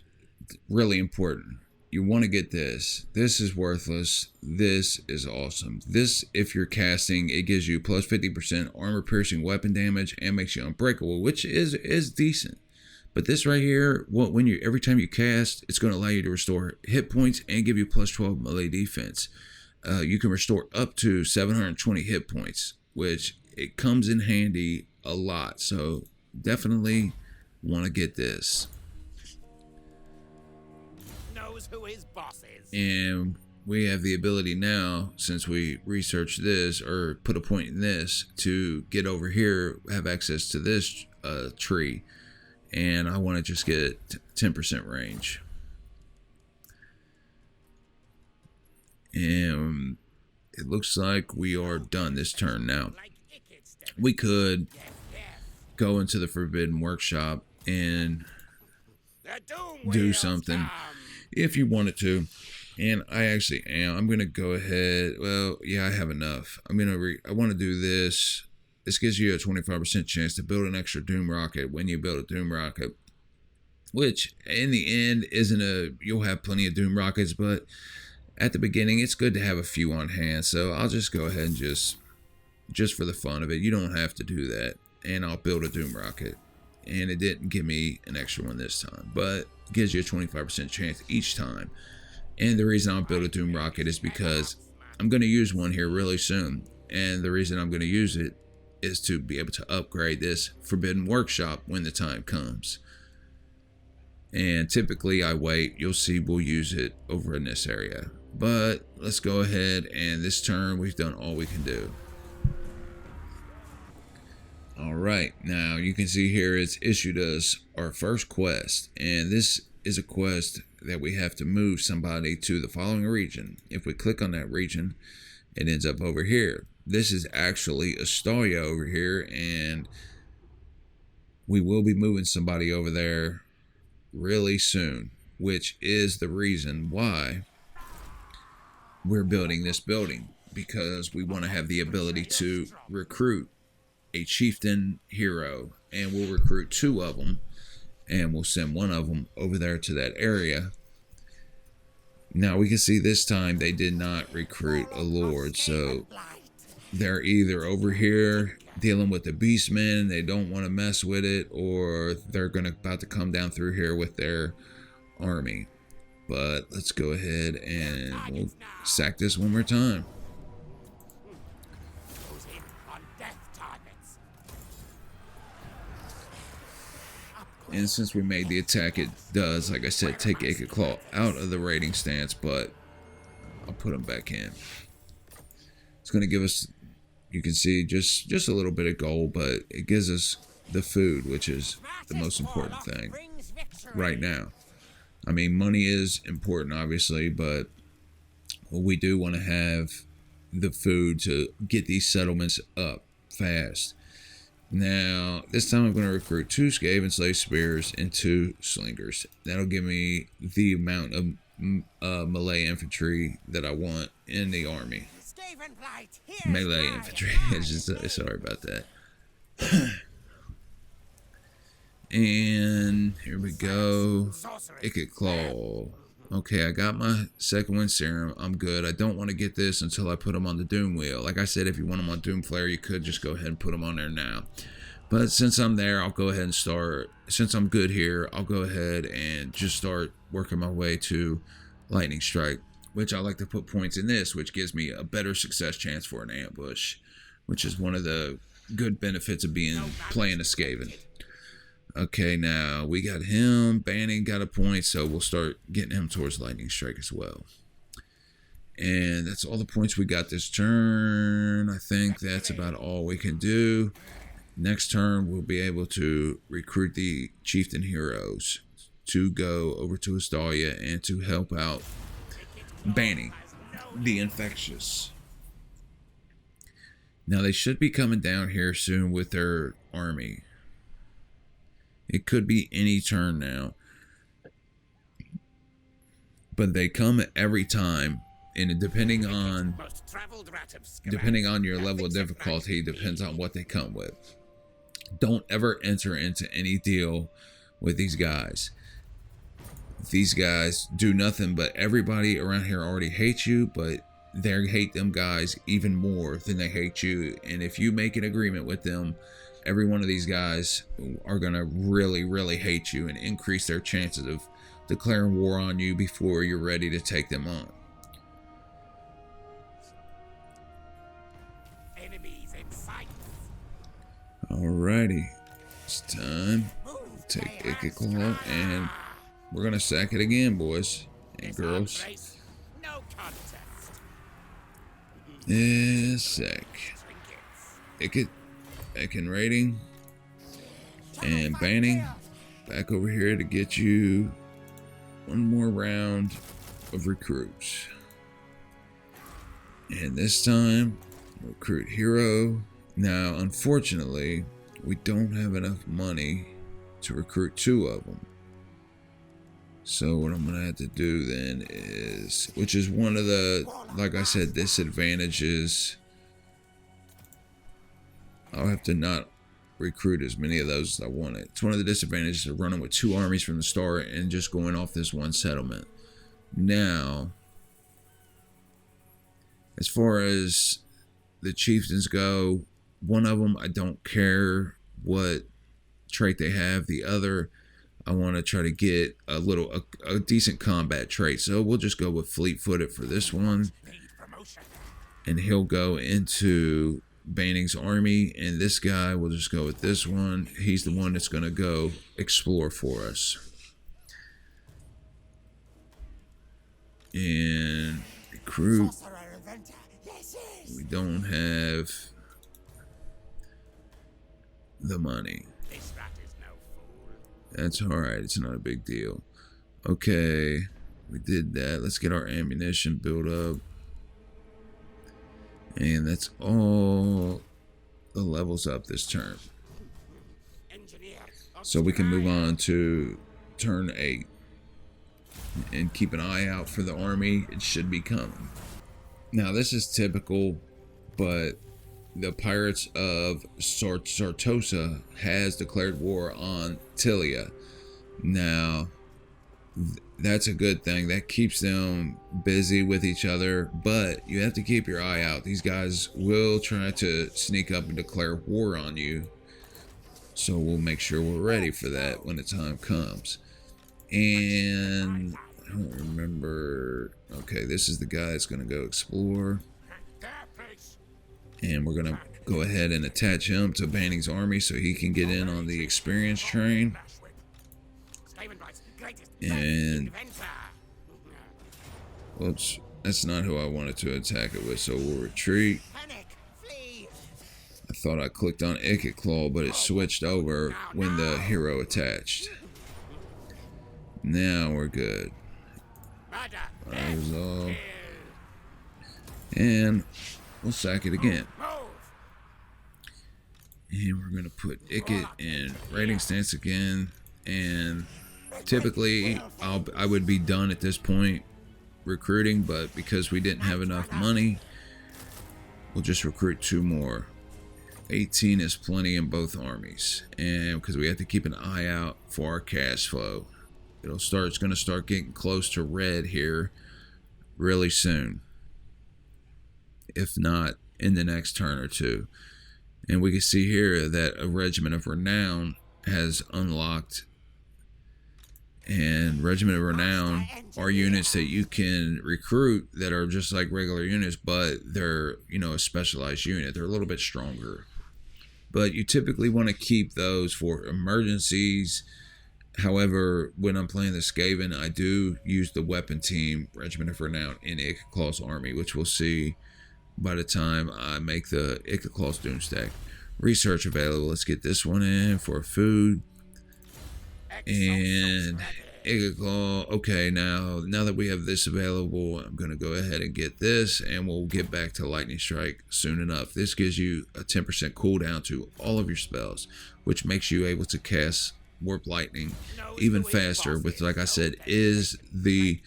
really important. You want to get this. This is worthless. This is awesome. This, if you're casting, it gives you plus 50% armor piercing weapon damage and makes you unbreakable, which is decent. But this right here, every time you cast, it's going to allow you to restore hit points and give you plus 12 melee defense. You can restore up to 720 hit points, which it comes in handy a lot. So definitely want to get this. Who his boss is. And we have the ability now, since we researched this or put a point in this, to get over here, have access to this tree. And I want to just get 10% range. And it looks like we are done this turn now. We could go into the Forbidden Workshop and do something if you wanted to, and I actually am. I'm gonna go ahead. Well, yeah, I have enough. I want to do this. This gives you a 25% chance to build an extra Doom Rocket when you build a Doom Rocket, which in the end you'll have plenty of Doom Rockets, but at the beginning it's good to have a few on hand. So I'll just go ahead and just for the fun of it, you don't have to do that, and I'll build a Doom Rocket. And it didn't give me an extra one this time, but it gives you a 25% chance each time. And the reason I'll build a Doom Rocket is because I'm going to use one here really soon. And the reason I'm going to use it is to be able to upgrade this Forbidden Workshop when the time comes. And typically I wait. You'll see we'll use it over in this area. But let's go ahead, and this turn we've done all we can do. Alright, now you can see here it's issued us our first quest, and this is a quest that we have to move somebody to the following region. If we click on that region, it ends up over here. This is actually Astoria over here, and we will be moving somebody over there really soon, which is the reason why we're building this building. because we want to have the ability to recruit a chieftain hero, and we'll recruit 2 of them, and we'll send 1 of them over there to that area. Now we can see this time they did not recruit a lord, so they're either over here dealing with the beastmen, they don't want to mess with it, or they're about to come down through here with their army. But let's go ahead and we'll sack this one more time. And since we made the attack, it does, like I said, take Ikit Claw out of the raiding stance, but I'll put him back in. It's going to give us, you can see, just a little bit of gold, but it gives us the food, which is the most important thing right now. I mean, money is important, obviously, but we do want to have the food to get these settlements up fast. Now, this time I'm going to recruit 2 Skaven Slave Spears and 2 Slingers. That'll give me the amount of melee infantry that I want in the army. Melee infantry. Sorry about that. And here we go. Ikit Claw. Okay, I got my second wind serum. I'm good. I don't want to get this until I put them on the Doom Wheel. Like I said, if you want them on Doom Flare, you could just go ahead and put them on there now. But since I'm there, I'll go ahead and start. Since I'm good here, I'll go ahead and just start working my way to Lightning Strike, which I like to put points in this, which gives me a better success chance for an ambush, which is one of the good benefits of playing a Skaven. Okay, now we got him. Banning got a point, so we'll start getting him towards Lightning Strike as well. And that's all the points we got this turn. I think that's about all we can do. Next turn, we'll be able to recruit the chieftain heroes to go over to Astalia and to help out Banning the Infectious. Now, they should be coming down here soon with their army. It could be any turn now. But they come every time, and depending on your level of difficulty, depends on what they come with. Don't ever enter into any deal with these guys. These guys do nothing, but everybody around here already hates you, but they hate them guys even more than they hate you. And if you make an agreement with them, every one of these guys are going to really, really hate you and increase their chances of declaring war on you before you're ready to take them on. Enemies in sight. Alrighty. It's time to take Ikit Claw, and we're going to sack it again, boys and girls. No contest. Yeah, sack. Ikit. Back in raiding and banning, back over here to get you one more round of recruits. And this time, recruit hero. Now, unfortunately, we don't have enough money to recruit 2 of them. So what I'm going to have to do then is, which is one of the, like I said, disadvantages. I'll have to not recruit as many of those as I wanted. It's one of the disadvantages of running with 2 armies from the start and just going off this one settlement. Now, as far as the chieftains go, one of them, I don't care what trait they have. The other, I want to try to get a decent combat trait. So we'll just go with fleet-footed for this one. And he'll go into Banning's army, and this guy will just go with this one. He's the one that's going to go explore for us. And recruit. We don't have the money. That's alright, it's not a big deal. Okay, we did that. Let's get our ammunition built up. And that's all the levels up this turn. So we can move on to turn 8. And keep an eye out for the army. It should be coming. Now this is typical, but the pirates of Sartosa has declared war on Tilia. Now that's a good thing. That keeps them busy with each other, but you have to keep your eye out. These guys will try to sneak up and declare war on you, so we'll make sure we're ready for that when the time comes. And I don't remember. Okay, this is the guy that's going to go explore, and we're going to go ahead and attach him to Banning's army so he can get in on the experience train. And whoops, that's not who I wanted to attack it with, so we'll retreat. I thought I clicked on Ikit Claw, but it switched over when the hero attached. Now we're good. Resolve. And we'll sack it again. And we're gonna put Ikit in raiding stance again. And typically I would be done at this point recruiting, but because we didn't have enough money, we'll just recruit 2 more. 18 is plenty in both armies, and because we have to keep an eye out for our cash flow. It's going to start getting close to red here really soon, if not in the next turn or two. And we can see here that a Regiment of Renown has unlocked. And Regiment of Renown are units that you can recruit that are just like regular units, but they're, a specialized unit. They're a little bit stronger. But you typically want to keep those for emergencies. However, when I'm playing the Skaven, I do use the weapon team, Regiment of Renown, in Ikit Claw's army, which we'll see by the time I make the Ikit Claw's Doomstack. Research available. Let's get this one in for food. And Ikit Claw. Okay, now that we have this available, I'm going to go ahead and get this, and we'll get back to Lightning Strike soon enough. This gives you a 10% cooldown to all of your spells, which makes you able to cast Warp Lightning even faster, which, like I said, is the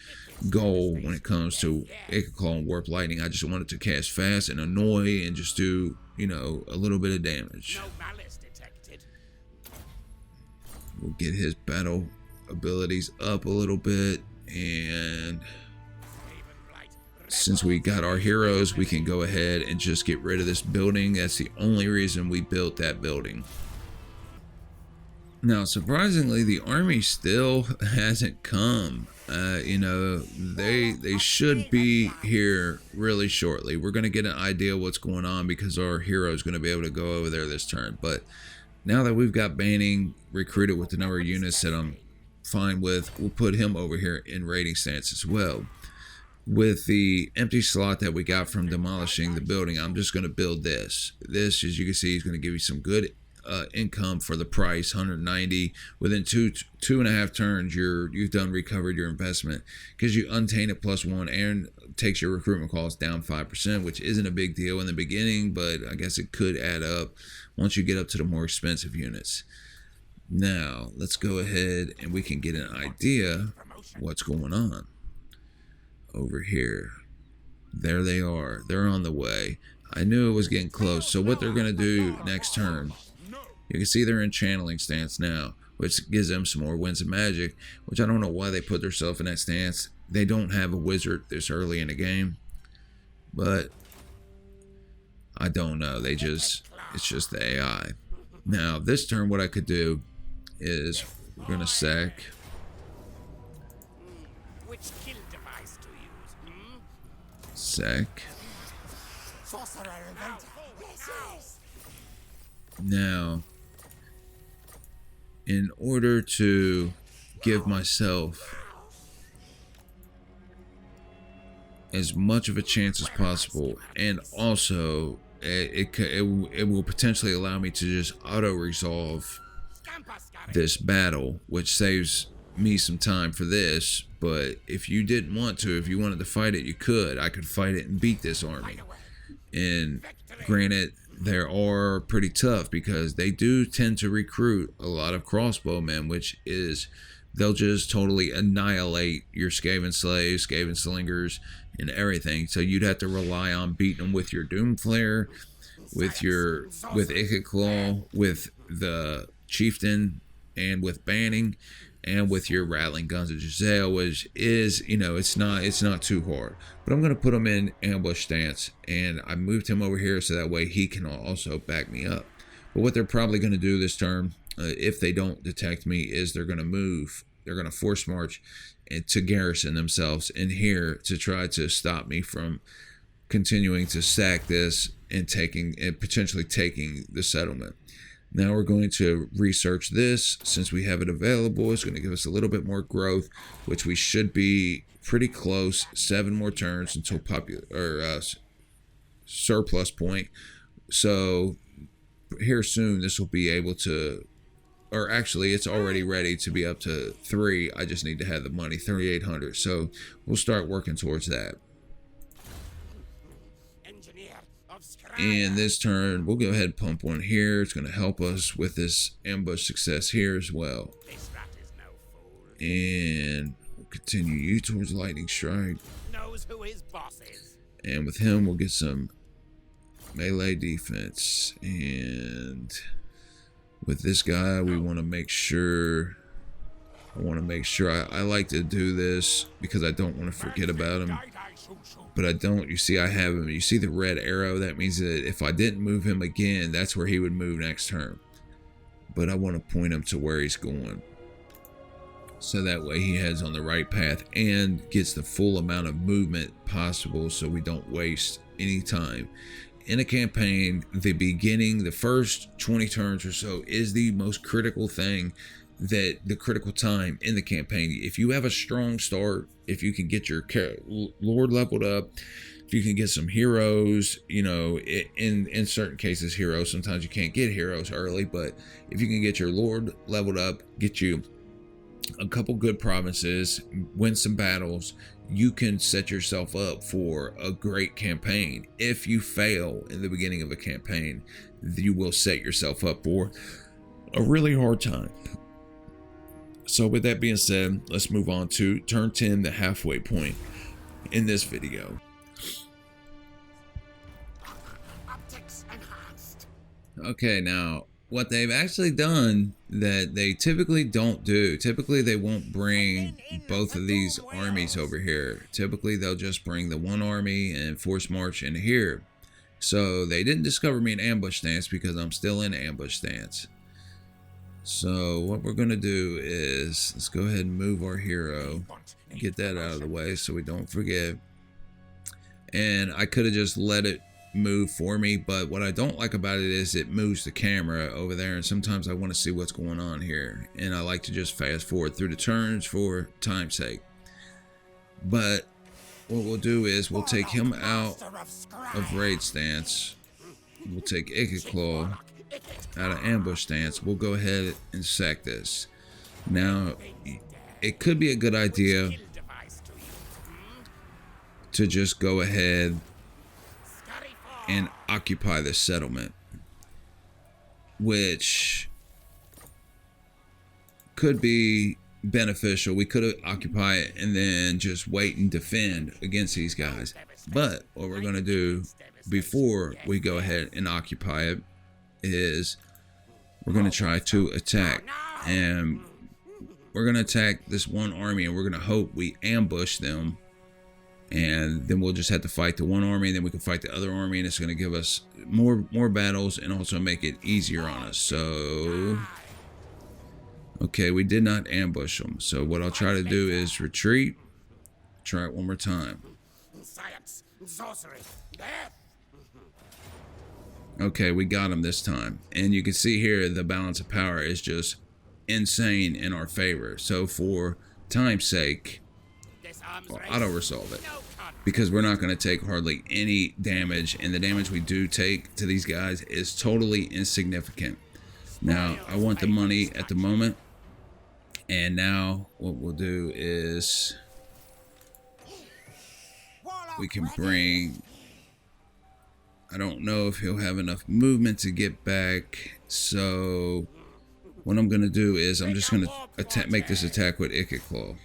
goal when it comes to Ikit Claw and Warp Lightning. I just wanted to cast fast and annoy and just do, a little bit of damage. We'll get his battle abilities up a little bit, and since we got our heroes, we can go ahead and just get rid of this building. That's the only reason we built that building. Now, surprisingly, the army still hasn't come. They should be here really shortly. We're going to get an idea of what's going on because our hero is going to be able to go over there this turn. But now that we've got Banning recruited with the number of units that I'm fine with, we'll put him over here in raiding stance as well. With the empty slot that we got from demolishing the building, I'm just going to build this. This, as you can see, is going to give you some good income for the price. 190 within two and a half turns. You've recovered your investment because you untain it +1 and takes your recruitment cost down 5%, which isn't a big deal in the beginning, but I guess it could add up once you get up to the more expensive units. Now let's go ahead and we can get an idea what's going on over here. There they are. They're on the way. I knew it was getting close. So what they're going to do next turn, you can see they're in channeling stance now, which gives them some more winds of magic, which I don't know why they put themselves in that stance. They don't have a wizard this early in the game, but I don't know. It's just the AI. Now, this turn, what I could do is we're going to sack. Which kill device to use? Sack. Sorcerer inventor. Yes. Now, in order to give myself as much of a chance as possible, and also it will potentially allow me to just auto-resolve this battle, which saves me some time for this. But if you didn't want to, if you wanted to fight it, you could. I could fight it and beat this army. And granted, they are pretty tough because they do tend to recruit a lot of crossbowmen, which is they'll just totally annihilate your Skaven slaves, Skaven slingers, and everything. So you'd have to rely on beating them with your Doom Flare, with Ikit Claw, with the Chieftain, and with banning, and with your rattling guns of Giselle, which is, it's not too hard. But I'm gonna put him in ambush stance, and I moved him over here so that way he can also back me up. But what they're probably gonna do this turn, if they don't detect me, is they're gonna move. They're gonna force march and to garrison themselves in here to try to stop me from continuing to sack this and potentially taking the settlement. Now we're going to research this. Since we have it available, it's going to give us a little bit more growth, which we should be pretty close. 7 more turns until surplus point. So here soon, this will be able to, or actually it's already ready to be up to 3. I just need to have the money, 3,800. So we'll start working towards that. And this turn, we'll go ahead and pump one here. It's going to help us with this ambush success here as well. And we'll continue you towards lightning strike. Knows who his boss is. And with him, we'll get some melee defense. And with this guy, we want to make sure. I like to do this because I don't want to forget about him. But I don't. You see, I have him. You see the red arrow? That means that if I didn't move him again, that's where he would move next turn. But I want to point him to where he's going, so that way he heads on the right path and gets the full amount of movement possible, so we don't waste any time. In a campaign, the first 20 turns or so is the most critical thing, the critical time in the campaign. If you have a strong start, if you can get your lord leveled up, if you can get some heroes, in certain cases heroes, sometimes you can't get heroes early, but if you can get your lord leveled up, get you a couple good provinces, win some battles, you can set yourself up for a great campaign. If you fail in the beginning of a campaign, you will set yourself up for a really hard time. So with that being said, let's move on to turn 10, the halfway point in this video. Okay, now what they've actually done that they typically don't do. Typically they won't bring both of these armies over here. Typically they'll just bring the one army and force march in here. So they didn't discover me in ambush stance because I'm still in ambush stance. So what we're going to do is, let's go ahead and move our hero, get that out of the way so we don't forget. And I could have just let it move for me, but what I don't like about it is it moves the camera over there, and sometimes I want to see what's going on here, and I like to just fast forward through the turns for time's sake. But what we'll do is we'll take him out of raid stance. We'll take Ikit Claw out of ambush stance. We'll go ahead and sack this. Now, it could be a good idea to just go ahead and occupy the settlement, which could be beneficial. We could occupy it and then just wait and defend against these guys. But what we're going to do before we go ahead and occupy it is we're going to try to attack, and we're going to attack this one army, and we're going to hope we ambush them, and then we'll just have to fight the one army, and then we can fight the other army, and it's going to give us more battles and also make it easier on us. So okay, we did not ambush them, so what I'll try to do is retreat. Try it one more time. Science, sorcery, death. Okay, we got him this time. And you can see here the balance of power is just insane in our favor. So for time's sake, I'll auto-resolve it, because we're not going to take hardly any damage, and the damage we do take to these guys is totally insignificant. Now, I want the money at the moment, and now what we'll do is we can bring... I don't know if he'll have enough movement to get back, so what I'm going to do is I'm just going to make this attack with Ikit Claw.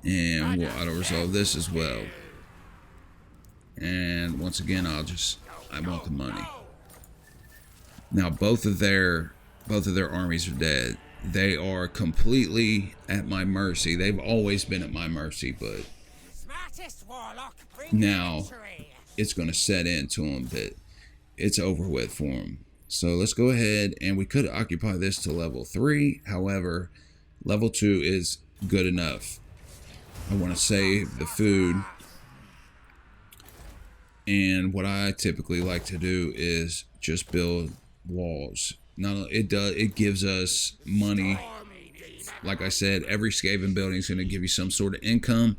And we'll auto-resolve this as well. And once again, I want the money. Now both of their armies are dead. They are completely at my mercy. They've always been at my mercy, but now it's going to set into them that it's over with for them. So let's go ahead, and we could occupy this to level 3. However, level 2 is good enough. I want to save the food. And what I typically like to do is just build walls. Now it gives us money. Like I said, every Skaven building is going to give you some sort of income,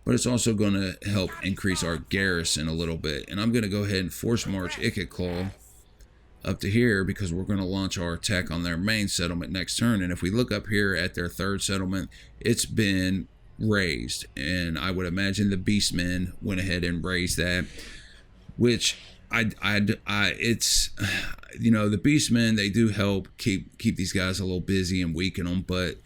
but it's also going to help increase our garrison a little bit. And I'm going to go ahead and force march Ikit Claw up to here because we're going to launch our attack on their main settlement next turn. And if we look up here at their third settlement, it's been raised, and I would imagine the Beastmen went ahead and raised that, which it's, you know, the Beastmen, they do help keep these guys a little busy and weaken them, but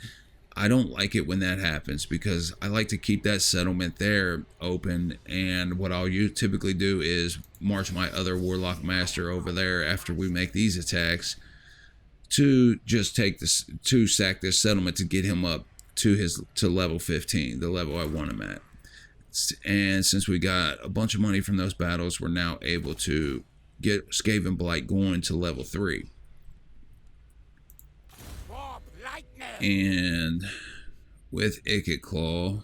I don't like it when that happens because I like to keep that settlement there open. And what I'll typically do is march my other Warlock Master over there after we make these attacks to just sack this settlement to get him up to level 15, the level I want him at. And since we got a bunch of money from those battles, we're now able to get Skaven Blight going to level 3. And with Ikit Claw,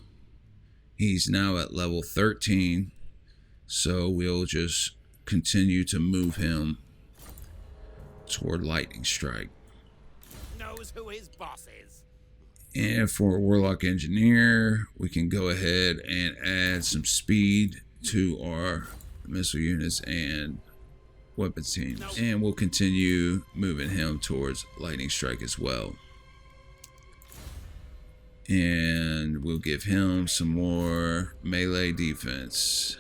he's now at level 13. So we'll just continue to move him toward Lightning Strike. Knows who his boss is. And for a Warlock Engineer, we can go ahead and add some speed to our missile units and weapons teams. And we'll continue moving him towards Lightning Strike as well. And we'll give him some more melee defense.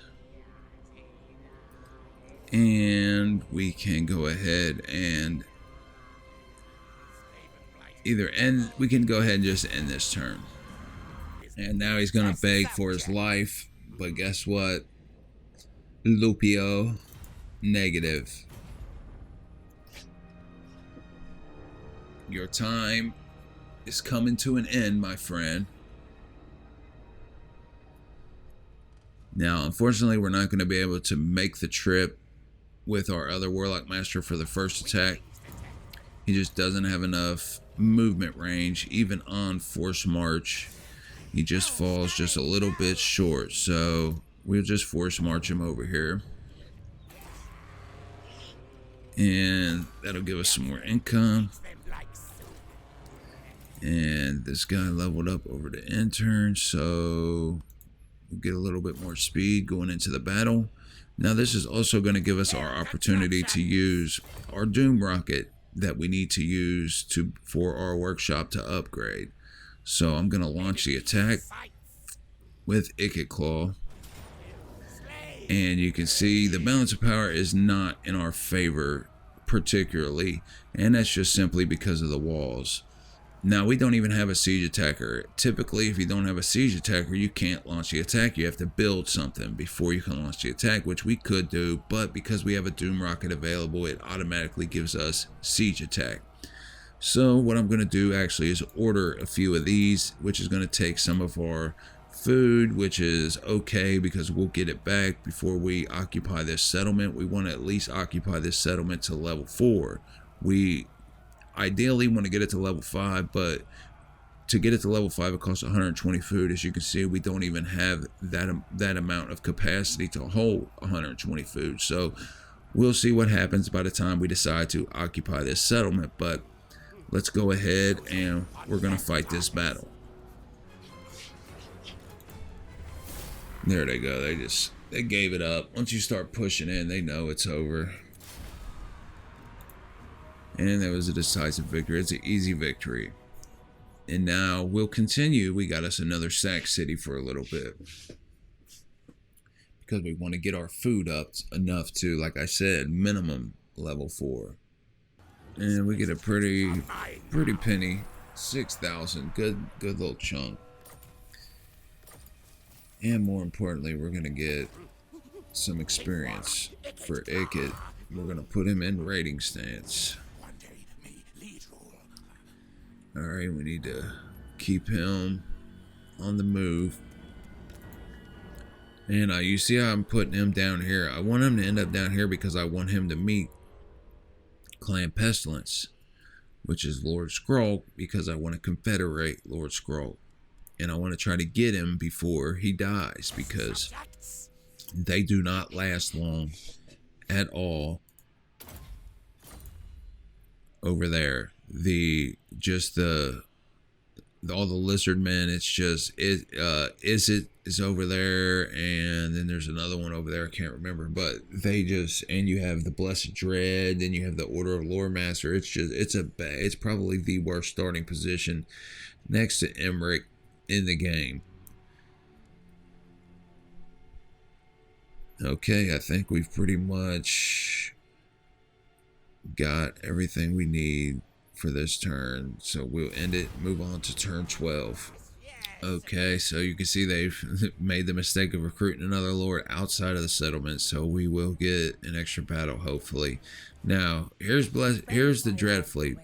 And we can go ahead and we can go ahead and just end this turn. And now he's gonna beg for his life, but guess what? Lupio, negative. Your time is coming to an end, my friend. Now, unfortunately, we're not going to be able to make the trip with our other Warlock Master for the first attack. He just doesn't have enough movement range, even on Force March. He just falls just a little bit short, so we'll just Force March him over here. And that'll give us some more income. And this guy leveled up over to intern, so we'll get a little bit more speed going into the battle. Now this is also going to give us our opportunity to use our Doom Rocket that we need to use for our workshop to upgrade. So I'm going to launch the attack with Ikit Claw. And you can see the balance of power is not in our favor particularly, and that's just simply because of the walls. Now, we don't even have a siege attacker. Typically, if you don't have a siege attacker, you can't launch the attack. You have to build something before you can launch the attack, which we could do, but because we have a Doom Rocket available, it automatically gives us siege attack. So what I'm going to do actually is order a few of these, which is going to take some of our food, which is okay because we'll get it back before we occupy this settlement. We want to at least occupy this settlement to level 4. We ideally want to get it to level 5, but to get it to level 5 it costs 120 food. As you can see, we don't even have that amount of capacity to hold 120 food. So we'll see what happens by the time we decide to occupy this settlement, but let's go ahead and we're going to fight this battle. There they go. They gave it up. Once you start pushing in, they know it's over. And that was a decisive victory. It's an easy victory. And now we'll continue. We got us another sack city for a little bit, because we want to get our food up enough to, like I said, minimum level 4. And we get a pretty penny. 6,000. Good little chunk. And more importantly, we're gonna get some experience for Ikit. We're gonna put him in raiding stance. Alright, we need to keep him on the move. And you see how I'm putting him down here. I want him to end up down here because I want him to meet Clan Pestilence, which is Lord Skryre, because I want to confederate Lord Skryre. And I want to try to get him before he dies, because they do not last long at all over there. All the lizard men, it's just is over there, and then there's another one over there, I can't remember, but and you have the Blessed Dread, then you have the Order of Lore Master. It's probably the worst starting position next to Emmerich in the game. Okay, I think we've pretty much got everything we need for this turn, so we'll end it, move on to turn 12. Okay, so you can see they've made the mistake of recruiting another lord outside of the settlement, so we will get an extra battle hopefully. Now here's the Dread Fleet.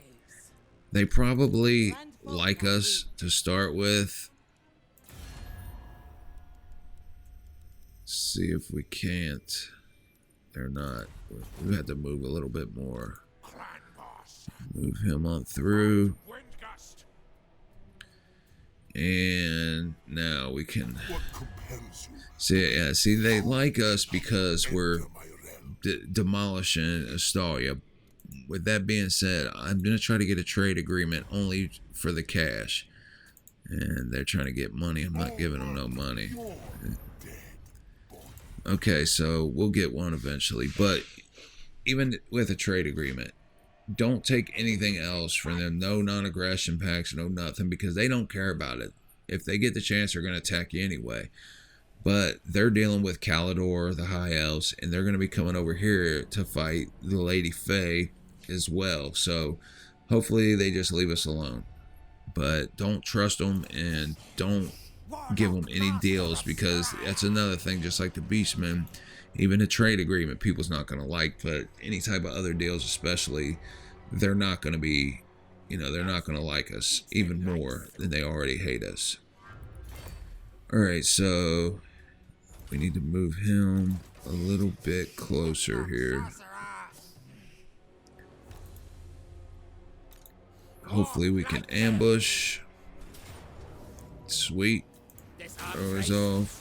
They probably like us to start with. See if we can't. They're not. We have to move a little bit more. Move him on through. And now we can see they like us because we're demolishing Astalia. With that being said, I'm gonna try to get a trade agreement only for the cash, and they're trying to get money. I'm not giving them no money. Okay, so we'll get one eventually, but even with a trade agreement, don't take anything else from them. No non-aggression packs, no nothing, because they don't care about it. If they get the chance, they're going to attack you anyway. But they're dealing with Kalidor, the High Elves, and they're going to be coming over here to fight the Lady Fae as well. So hopefully they just leave us alone. But don't trust them, and don't give them any deals, because that's another thing. Just like the Beastmen, even a trade agreement people's not going to like, but any type of other deals especially, they're not going to be, they're not going to like us even more than they already hate us. Alright, so we need to move him a little bit closer here. Hopefully we can ambush. Sweet. Throws off.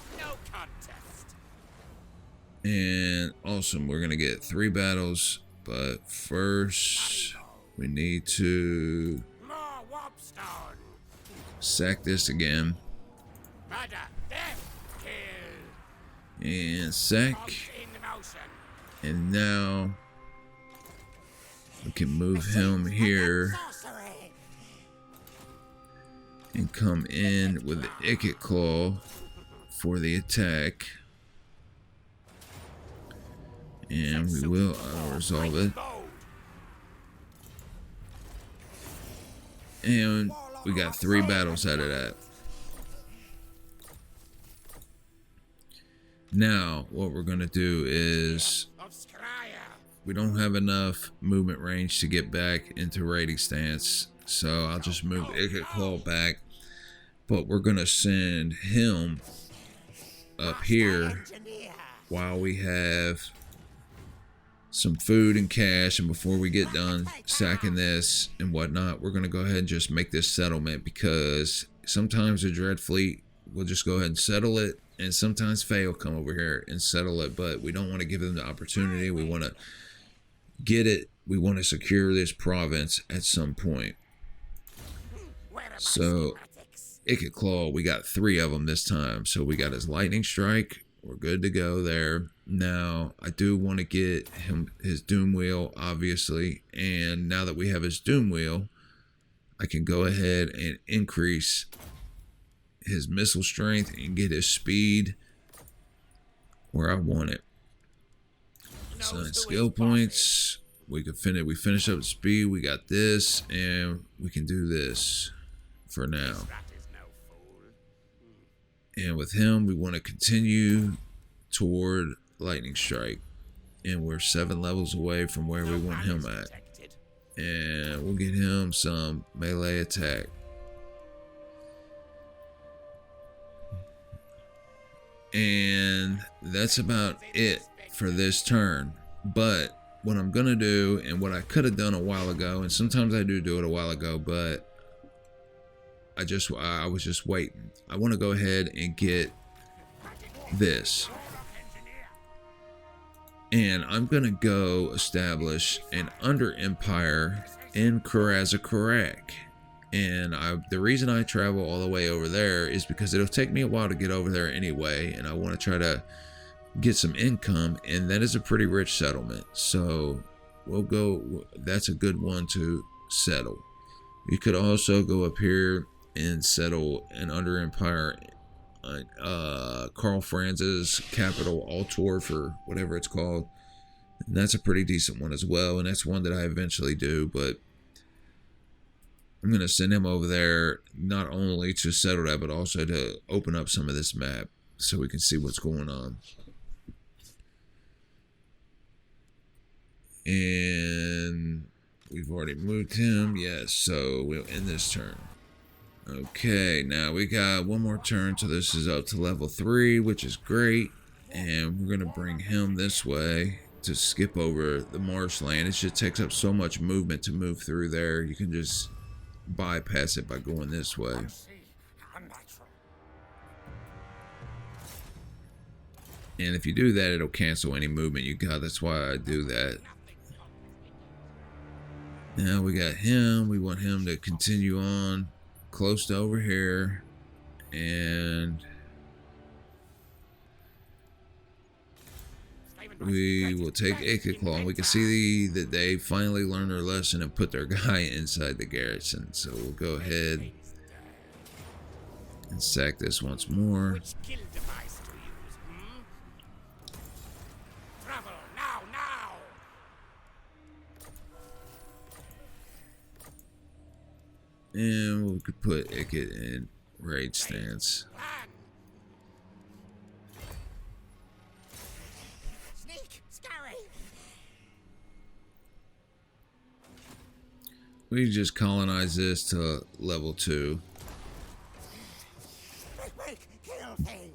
And awesome, we're gonna get 3 battles, but first we need to sack this again. And sack. And now we can move him here and come in with the Ikit Claw for the attack. And we will resolve it. And we got 3 battles out of that. Now, what we're going to do is, we don't have enough movement range to get back into raiding stance, so I'll just move Ikit Claw back. But we're going to send him up here while we have some food and cash, and before we get done sacking this and whatnot, we're going to go ahead and just make this settlement, because sometimes the Dread Fleet will just go ahead and settle it, and sometimes Fae will come over here and settle it, but we don't want to give them the opportunity. We want to get it. We want to secure this province at some point. So Ikit Claw, we got 3 of them this time. So we got his lightning strike. We're good to go there. Now I do want to get him his doom wheel, obviously, and now that we have his doom wheel, I can go ahead and increase his missile strength and get his speed where I want it. Assign skill points. we finish up speed. We got this, and we can do this for now. Rat is no fool. And with him, we want to continue toward lightning strike, and we're 7 levels away from where we want him at. Protected. And we'll get him some melee attack. And that's about it for this turn. But what I'm gonna do, and what I could have done a while ago, and sometimes I do it a while ago, but I was just waiting. I want to go ahead and get this, and I'm gonna go establish an under empire in Skryre. And the reason I travel all the way over there is because it'll take me a while to get over there anyway, and I want to try to get some income, and that is a pretty rich settlement, so we'll go. That's a good one to settle. You could also go up here and settle an under empire, Karl Franz's capital, Altor, for whatever it's called, and that's a pretty decent one as well, and that's one that I eventually do. But I'm going to send him over there not only to settle that, but also to open up some of this map so we can see what's going on. And we've already moved him. Yes, so we'll end this turn. Okay, now we got one more turn, so this is up to level 3, which is great. And we're going to bring him this way to skip over the marshland. It just takes up so much movement to move through there. You can just bypass it by going this way. And if you do that, it'll cancel any movement you got. That's why I do that. Now we got him. We want him to continue on close to over here. And we will take Ikit Claw. We can see that they finally learned their lesson and put their guy inside the garrison. So we'll go ahead and sack this once more. Which kill device to use, hmm? Travel now, now! And we could put Ikit in raid stance. Plan! Sneak! Scary! We just colonize this to level 2. Quick, kill things!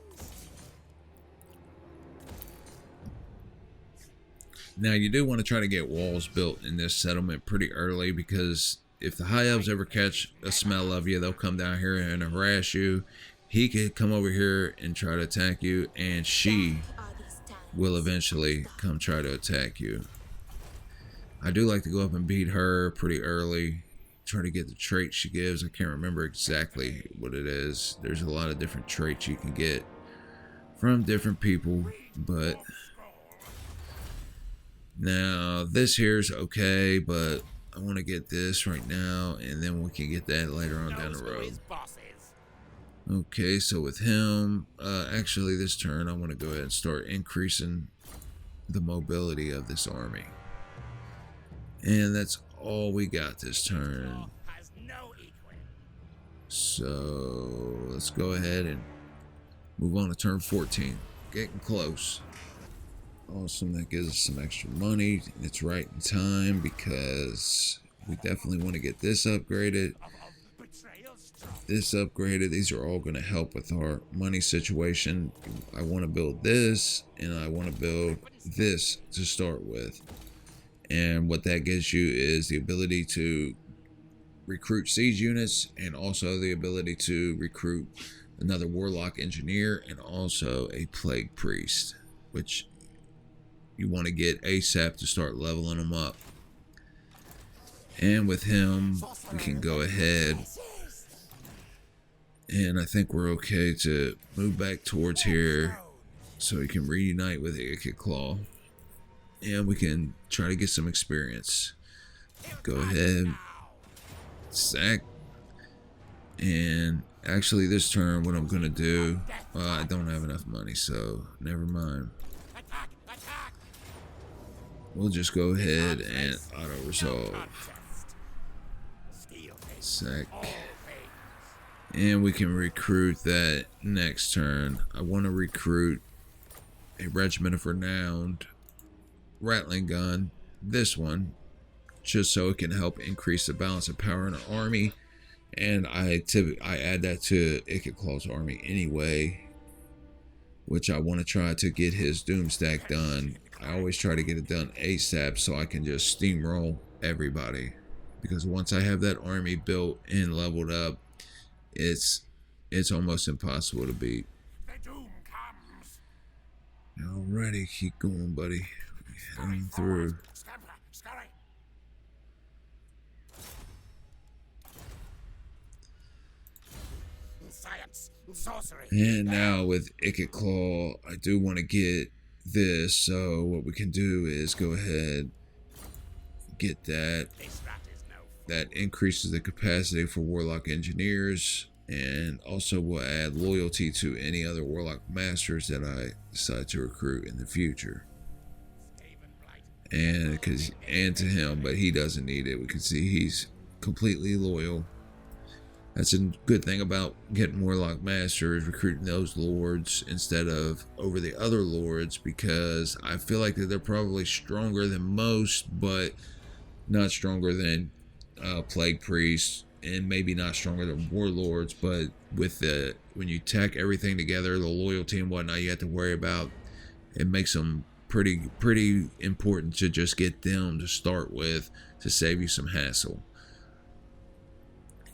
Now you do want to try to get walls built in this settlement pretty early, because if the high elves ever catch a smell of you, they'll come down here and harass you. He could come over here and try to attack you, and she will eventually come try to attack you. I do like to go up and beat her pretty early, try to get the trait she gives. I can't remember exactly what it is. There's a lot of different traits you can get from different people, but now this here's okay, but I want to get this right now, and then we can get that later on down the road. Okay, so with him, actually this turn, I want to go ahead and start increasing the mobility of this army. And that's all we got this turn. So let's go ahead and move on to turn 14. Getting close. Awesome, that gives us some extra money. It's right in time because we definitely want to get this upgraded. This upgraded. These are all going to help with our money situation. I want to build this, and I want to build this to start with. And what that gives you is the ability to recruit siege units, and also the ability to recruit another warlock engineer and also a plague priest, which you want to get ASAP to start leveling them up. And with him, we can go ahead, and I think we're okay to move back towards here so we can reunite with Ikit Claw, and we can try to get some experience. Go ahead, sack. And actually this turn, what I'm gonna do, I don't have enough money, so never mind. we'll just go ahead and auto resolve. Contest. Steel face. Sec. All things. And we can recruit that next turn. I want to recruit a regiment of renowned rattling gun. This one, just so it can help increase the balance of power in our army. And I add that to Ikit Claw's army anyway, which I want to try to get his Doomstack done. I always try to get it done ASAP so I can just steamroll everybody. Because once I have that army built and leveled up, it's almost impossible to beat. The doom comes. Alrighty, keep going, buddy. Heading through. Scamper, scurry. Science, sorcery. And now with Ikit Claw, I do want to get this. So what we can do is go ahead, get that. This rat is no That increases the capacity for Warlock Engineers. And also will add loyalty to any other Warlock Masters that I decide to recruit in the future. And to him, but he doesn't need it. We can see he's completely loyal. That's a good thing about getting Warlock Masters, recruiting those lords instead of over the other lords, because I feel like that they're probably stronger than most, but not stronger than Plague Priests, and maybe not stronger than Warlords. But with the when you tack everything together, the loyalty and whatnot you have to worry about, it makes them pretty important to just get them to start with to save you some hassle.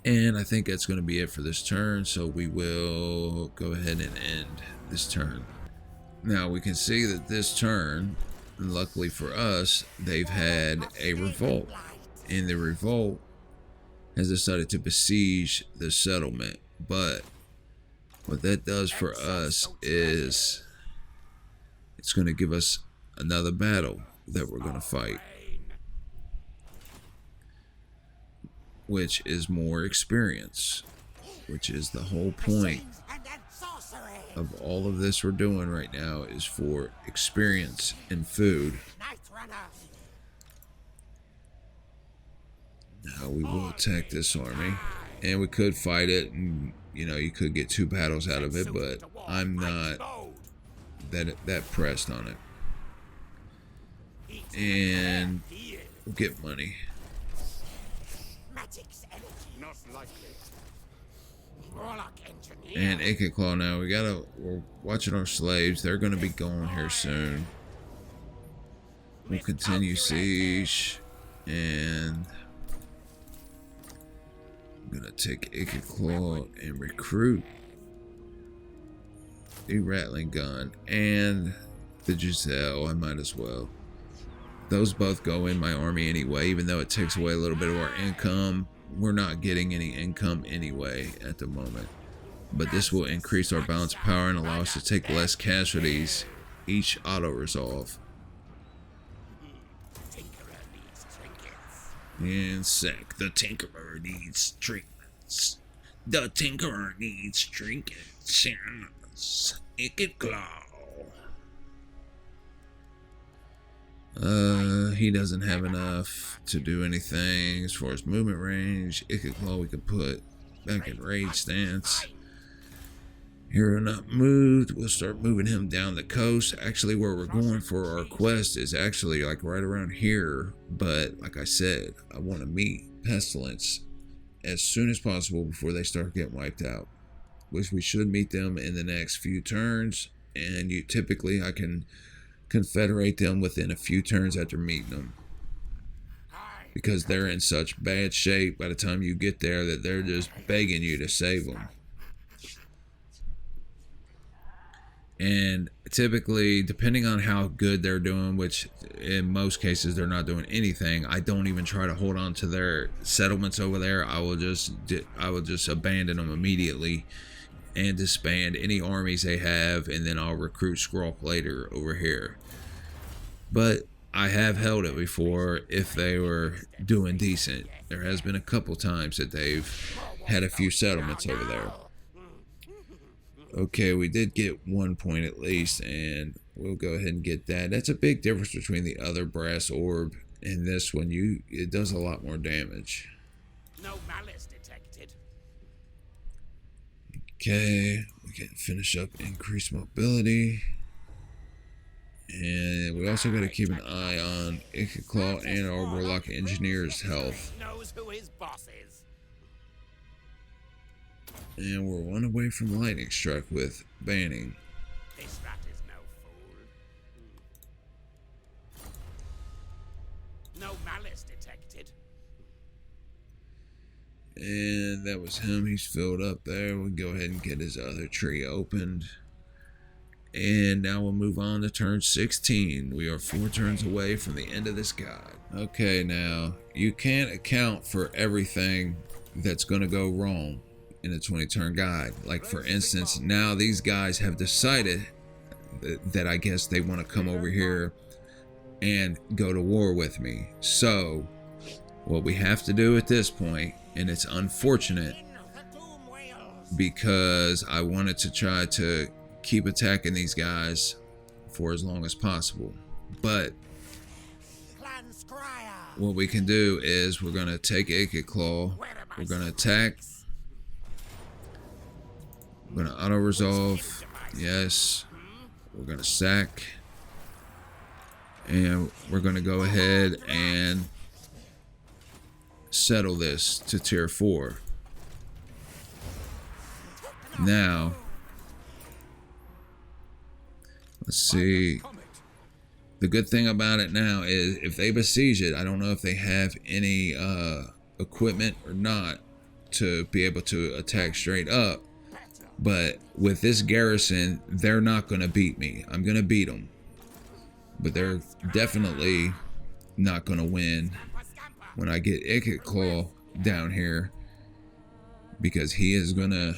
And I think that's going to be it for this turn, so we will go ahead and end this turn. Now we can see that this turn, luckily for us, they've had a revolt, and the revolt has decided to besiege the settlement. But what that does for us is it's going to give us another battle that we're going to fight, which is more experience, which is the whole point of all of this we're doing right now, is for experience and food. Now we will attack this army, and we could fight it, and you could get 2 battles out of it, but I'm not that pressed on it. And we'll get money. Not likely. Warlock engineer. And Ikit Claw now, we're watching our slaves. They're going to be going here soon. We'll continue siege, and I'm going to take Ikit Claw and recruit the rattling gun and the Giselle. I might as well. Those both go in my army anyway, even though it takes away a little bit of our income. We're not getting any income anyway at the moment. But this will increase our balance of power and allow us to take less casualties each auto-resolve. And sec, the Tinkerer needs treatments. The Tinkerer needs trinkets. Ikit Claw. He doesn't have enough to do anything as far as movement range. Ikit Claw we could put back in raid stance. Hero not moved. We'll start moving him down the coast. Actually, where we're going for our quest is actually like right around here. But like I said, I want to meet Pestilence as soon as possible before they start getting wiped out, which we should meet them in the next few turns. And typically I can confederate them within a few turns after meeting them, because they're in such bad shape by the time you get there that they're just begging you to save them. And typically, depending on how good they're doing, which in most cases they're not doing anything, I don't even try to hold on to their settlements over there. I will just abandon them immediately and disband any armies they have, and then I'll recruit Skryre later over here. But I have held it before if they were doing decent. There has been a couple times that they've had a few settlements over there. Okay, we did get 1 point at least, and we'll go ahead and get that. That's a big difference between the other brass orb and this one. It does a lot more damage. No malice detected. Okay, we can finish up increased mobility. And we also got to keep an eye on Ikit Claw and our Warlock Engineer's health. Knows who his boss is. And we're 1 away from Lightning Strike with banning. This rat is no fool. No malice detected. And that was him. He's filled up there. We'll go ahead and get his other tree opened. And now we'll move on to turn 16. We are 4 turns away from the end of this guide. Okay, now, you can't account for everything that's going to go wrong in a 20-turn guide. Like, for instance, now these guys have decided that I guess they want to come over here and go to war with me. So, what we have to do at this point, and it's unfortunate because I wanted to try to keep attacking these guys for as long as possible, but what we can do is we're gonna take Ikit Claw, we're gonna attack, we're gonna auto resolve, yes, we're gonna sack, and we're gonna go ahead and settle this to tier 4. Now let's see. The good thing about it now is if they besiege it, I don't know if they have any equipment or not to be able to attack straight up. But with this garrison, they're not going to beat me. I'm going to beat them. But they're definitely not going to win when I get Ikit Claw down here. Because he is going to...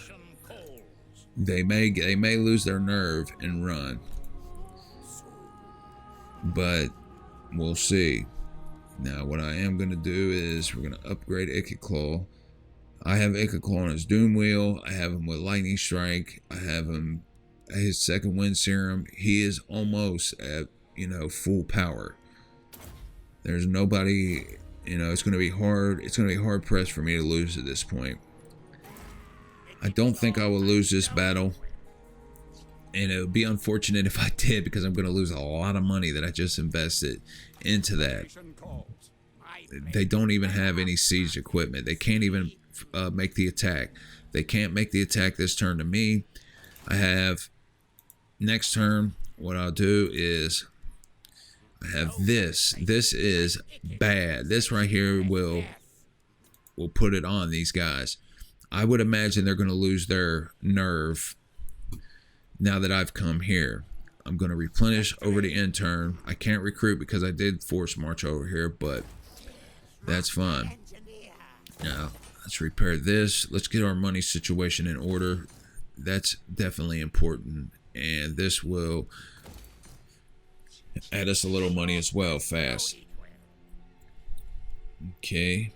They may lose their nerve and run. But we'll see. Now what I am going to do is we're going to upgrade Ikit Claw. I have Ikit Claw on his Doom Wheel. I have him with Lightning Strike. I have him at his second Wind Serum. He is almost at, full power. There's nobody, it's going to be hard. It's going to be hard pressed for me to lose at this point. I don't think I will lose this battle. And it would be unfortunate if I did, because I'm going to lose a lot of money that I just invested into that. They don't even have any siege equipment. They can't even make the attack. They can't make the attack this turn to me. I have next turn, what I'll do is I have this. This is bad. This right here will put it on these guys. I would imagine they're going to lose their nerve. Now that I've come here, I'm going to replenish over the end turn. I can't recruit because I did force march over here, but that's fine. Now, let's repair this. Let's get our money situation in order. That's definitely important. And this will add us a little money as well, fast. Okay.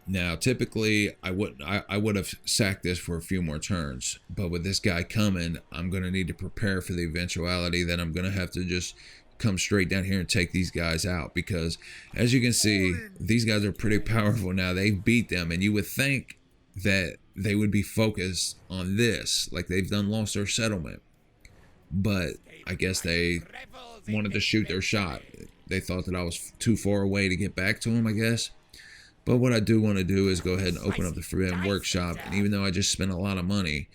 Now, typically, I would have sacked this for a few more turns, but with this guy coming, I'm going to need to prepare for the eventuality that I'm going to have to just come straight down here and take these guys out, because as you can see, these guys are pretty powerful now. They beat them, and you would think that they would be focused on this, like they've done lost their settlement, but I guess they wanted to shoot their shot. They thought that I was too far away to get back to them, I guess. But what I do want to do is go ahead and open up the Forbidden Workshop. And even though I just spent a lot of money,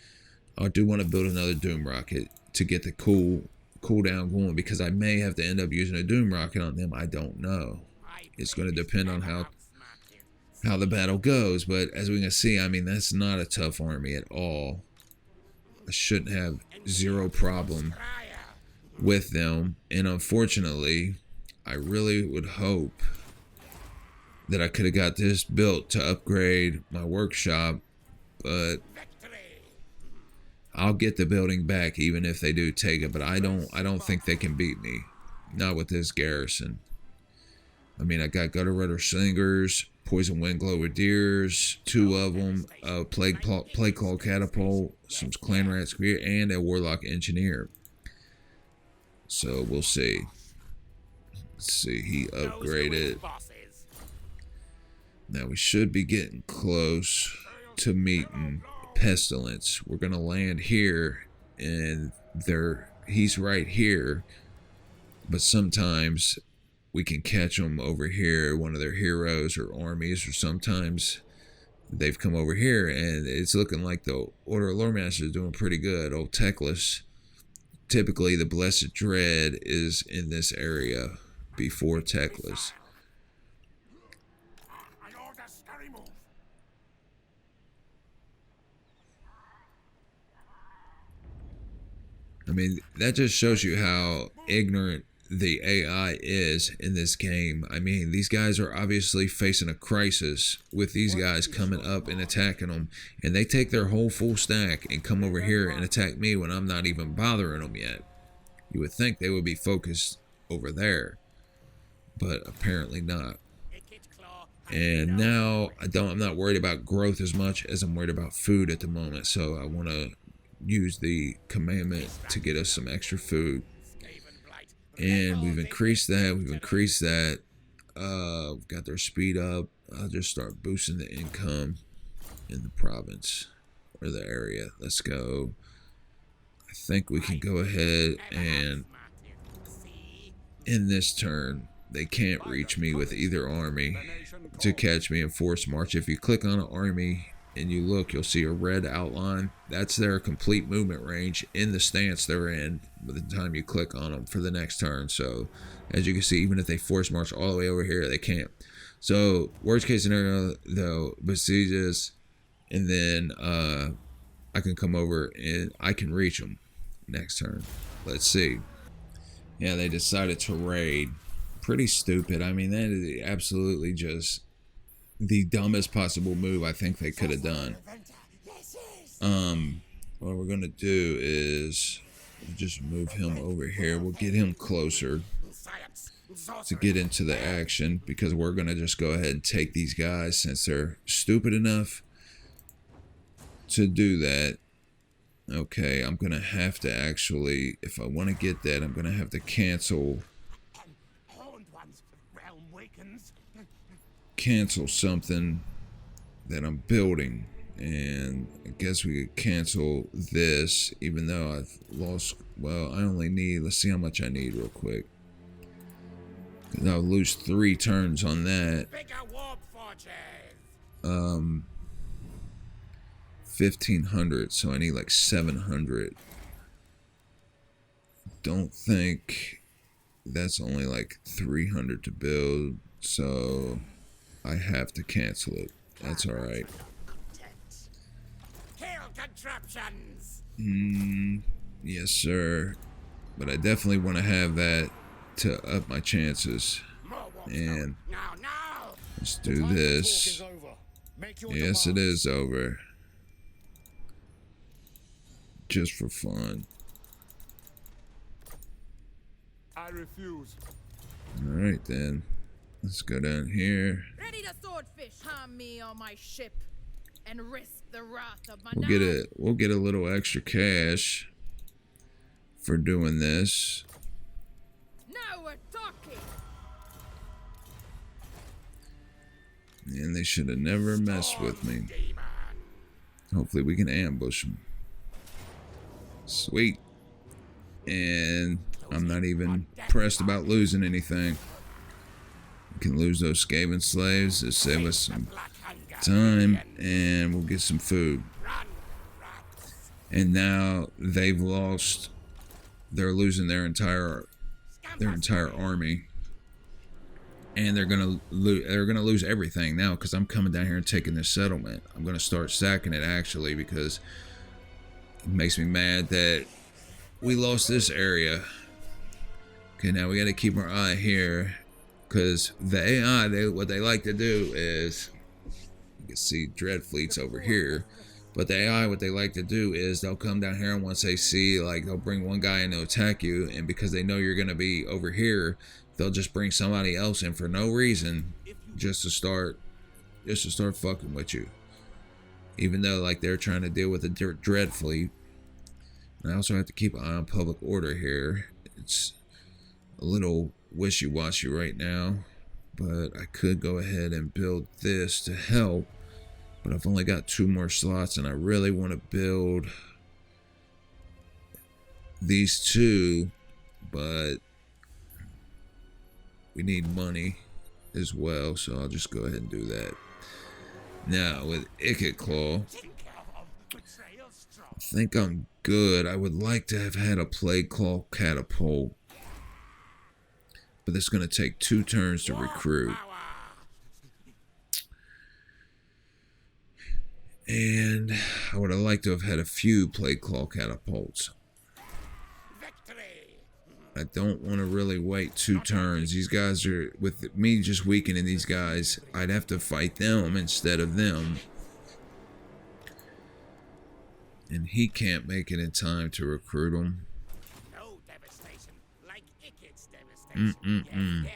I do want to build another Doom Rocket to get the cooldown going, because I may have to end up using a Doom Rocket on them. I don't know. It's going to depend on how the battle goes. But as we can see, I mean, that's not a tough army at all. I shouldn't have zero problem with them. And unfortunately, I really would hope that I could have got this built to upgrade my workshop, but I'll get the building back even if they do take it. But I don't think they can beat me, not with this garrison. I mean, I got Gutter Rudder Slingers, poison wind glowadiers, 2 of them, a plague claw catapult, some clan rat Skryre, and a warlock engineer. So we'll see. Let's see, he upgraded. Now we should be getting close to meeting Pestilence. We're gonna land here, and he's right here, but sometimes we can catch them over here, one of their heroes or armies, or sometimes they've come over here, and it's looking like the Order of Loremaster is doing pretty good. Old Teclis. Typically, the Blessed Dread is in this area before Teclis. I mean, that just shows you how ignorant the AI is in this game. I mean, these guys are obviously facing a crisis with these guys coming up and attacking them, and they take their whole full stack and come over here and attack me when I'm not even bothering them yet. You would think they would be focused over there, but apparently not. And now I'm not worried about growth as much as I'm worried about food at the moment, so I want to use the commandment to get us some extra food. And we've increased that. We've got their speed up. I'll just start boosting the income in the province or the area. Let's go. I think we can go ahead and in this turn, they can't reach me with either army to catch me in force march. If you click on an army and you look, you'll see a red outline. That's their complete movement range in the stance they're in by the time you click on them for the next turn. So as you can see, even if they force march all the way over here, they can't. So worst case scenario though, besiege us, and then I can come over and I can reach them next turn. Let's see. Yeah, they decided to raid. Pretty stupid. I mean, that is absolutely just the dumbest possible move I think they could have done. What we're gonna do is just move him over here. We'll get him closer to get into the action, because we're gonna just go ahead and take these guys since they're stupid enough to do that. Okay, I'm gonna have to actually, if I want to get that, I'm gonna have to cancel something that I'm building, and I guess we could cancel this, even though I've lost. Well, I only need, let's see how much I need real quick, because I'll lose 3 turns on that. 1,500, so I need like 700. Don't think that's only like 300 to build, so I have to cancel it. That's all right. Yes, sir. But I definitely want to have that to up my chances. And let's do this. Yes, it is over. Just for fun. I refuse. All right then. Let's go down here. Ready to swordfish harm me on my ship and risk the wrath of my We'll get a little extra cash for doing this. Now we're talking. And they should have never messed with me. Hopefully we can ambush them. Sweet. And I'm not even pressed about losing anything. We can lose those Skaven slaves to save us some time, and we'll get some food. And now they've lost. They're losing their entire army, and they're gonna lose everything now, because I'm coming down here and taking this settlement. I'm gonna start sacking it actually, because it makes me mad that we lost this area. Okay, now we got to keep our eye here, because the AI, what they like to do is, you can see Dread Fleet's over here, but the AI, what they like to do is they'll come down here, and once they see, like, they'll bring one guy in to attack you, and because they know you're going to be over here, they'll just bring somebody else in for no reason, just to start just to start fucking with you. Even though like they're trying to deal with the Dread Fleet. And I also have to keep an eye on public order here. It's a little wishy-washy right now, but I could go ahead and build this to help. But I've only got 2 more slots, and I really want to build these 2, but we need money as well, so I'll just go ahead and do that. Now with Ikit Claw, I think I'm good. I would like to have had a Plague Claw catapult, but it's going to take 2 turns to recruit. And I would have liked to have had a few Plague Claw catapults. I don't want to really wait 2 turns. These guys are, with me just weakening these guys, I'd have to fight them instead of them. And he can't make it in time to recruit them. No devastation like Ikit's devastation. Yes.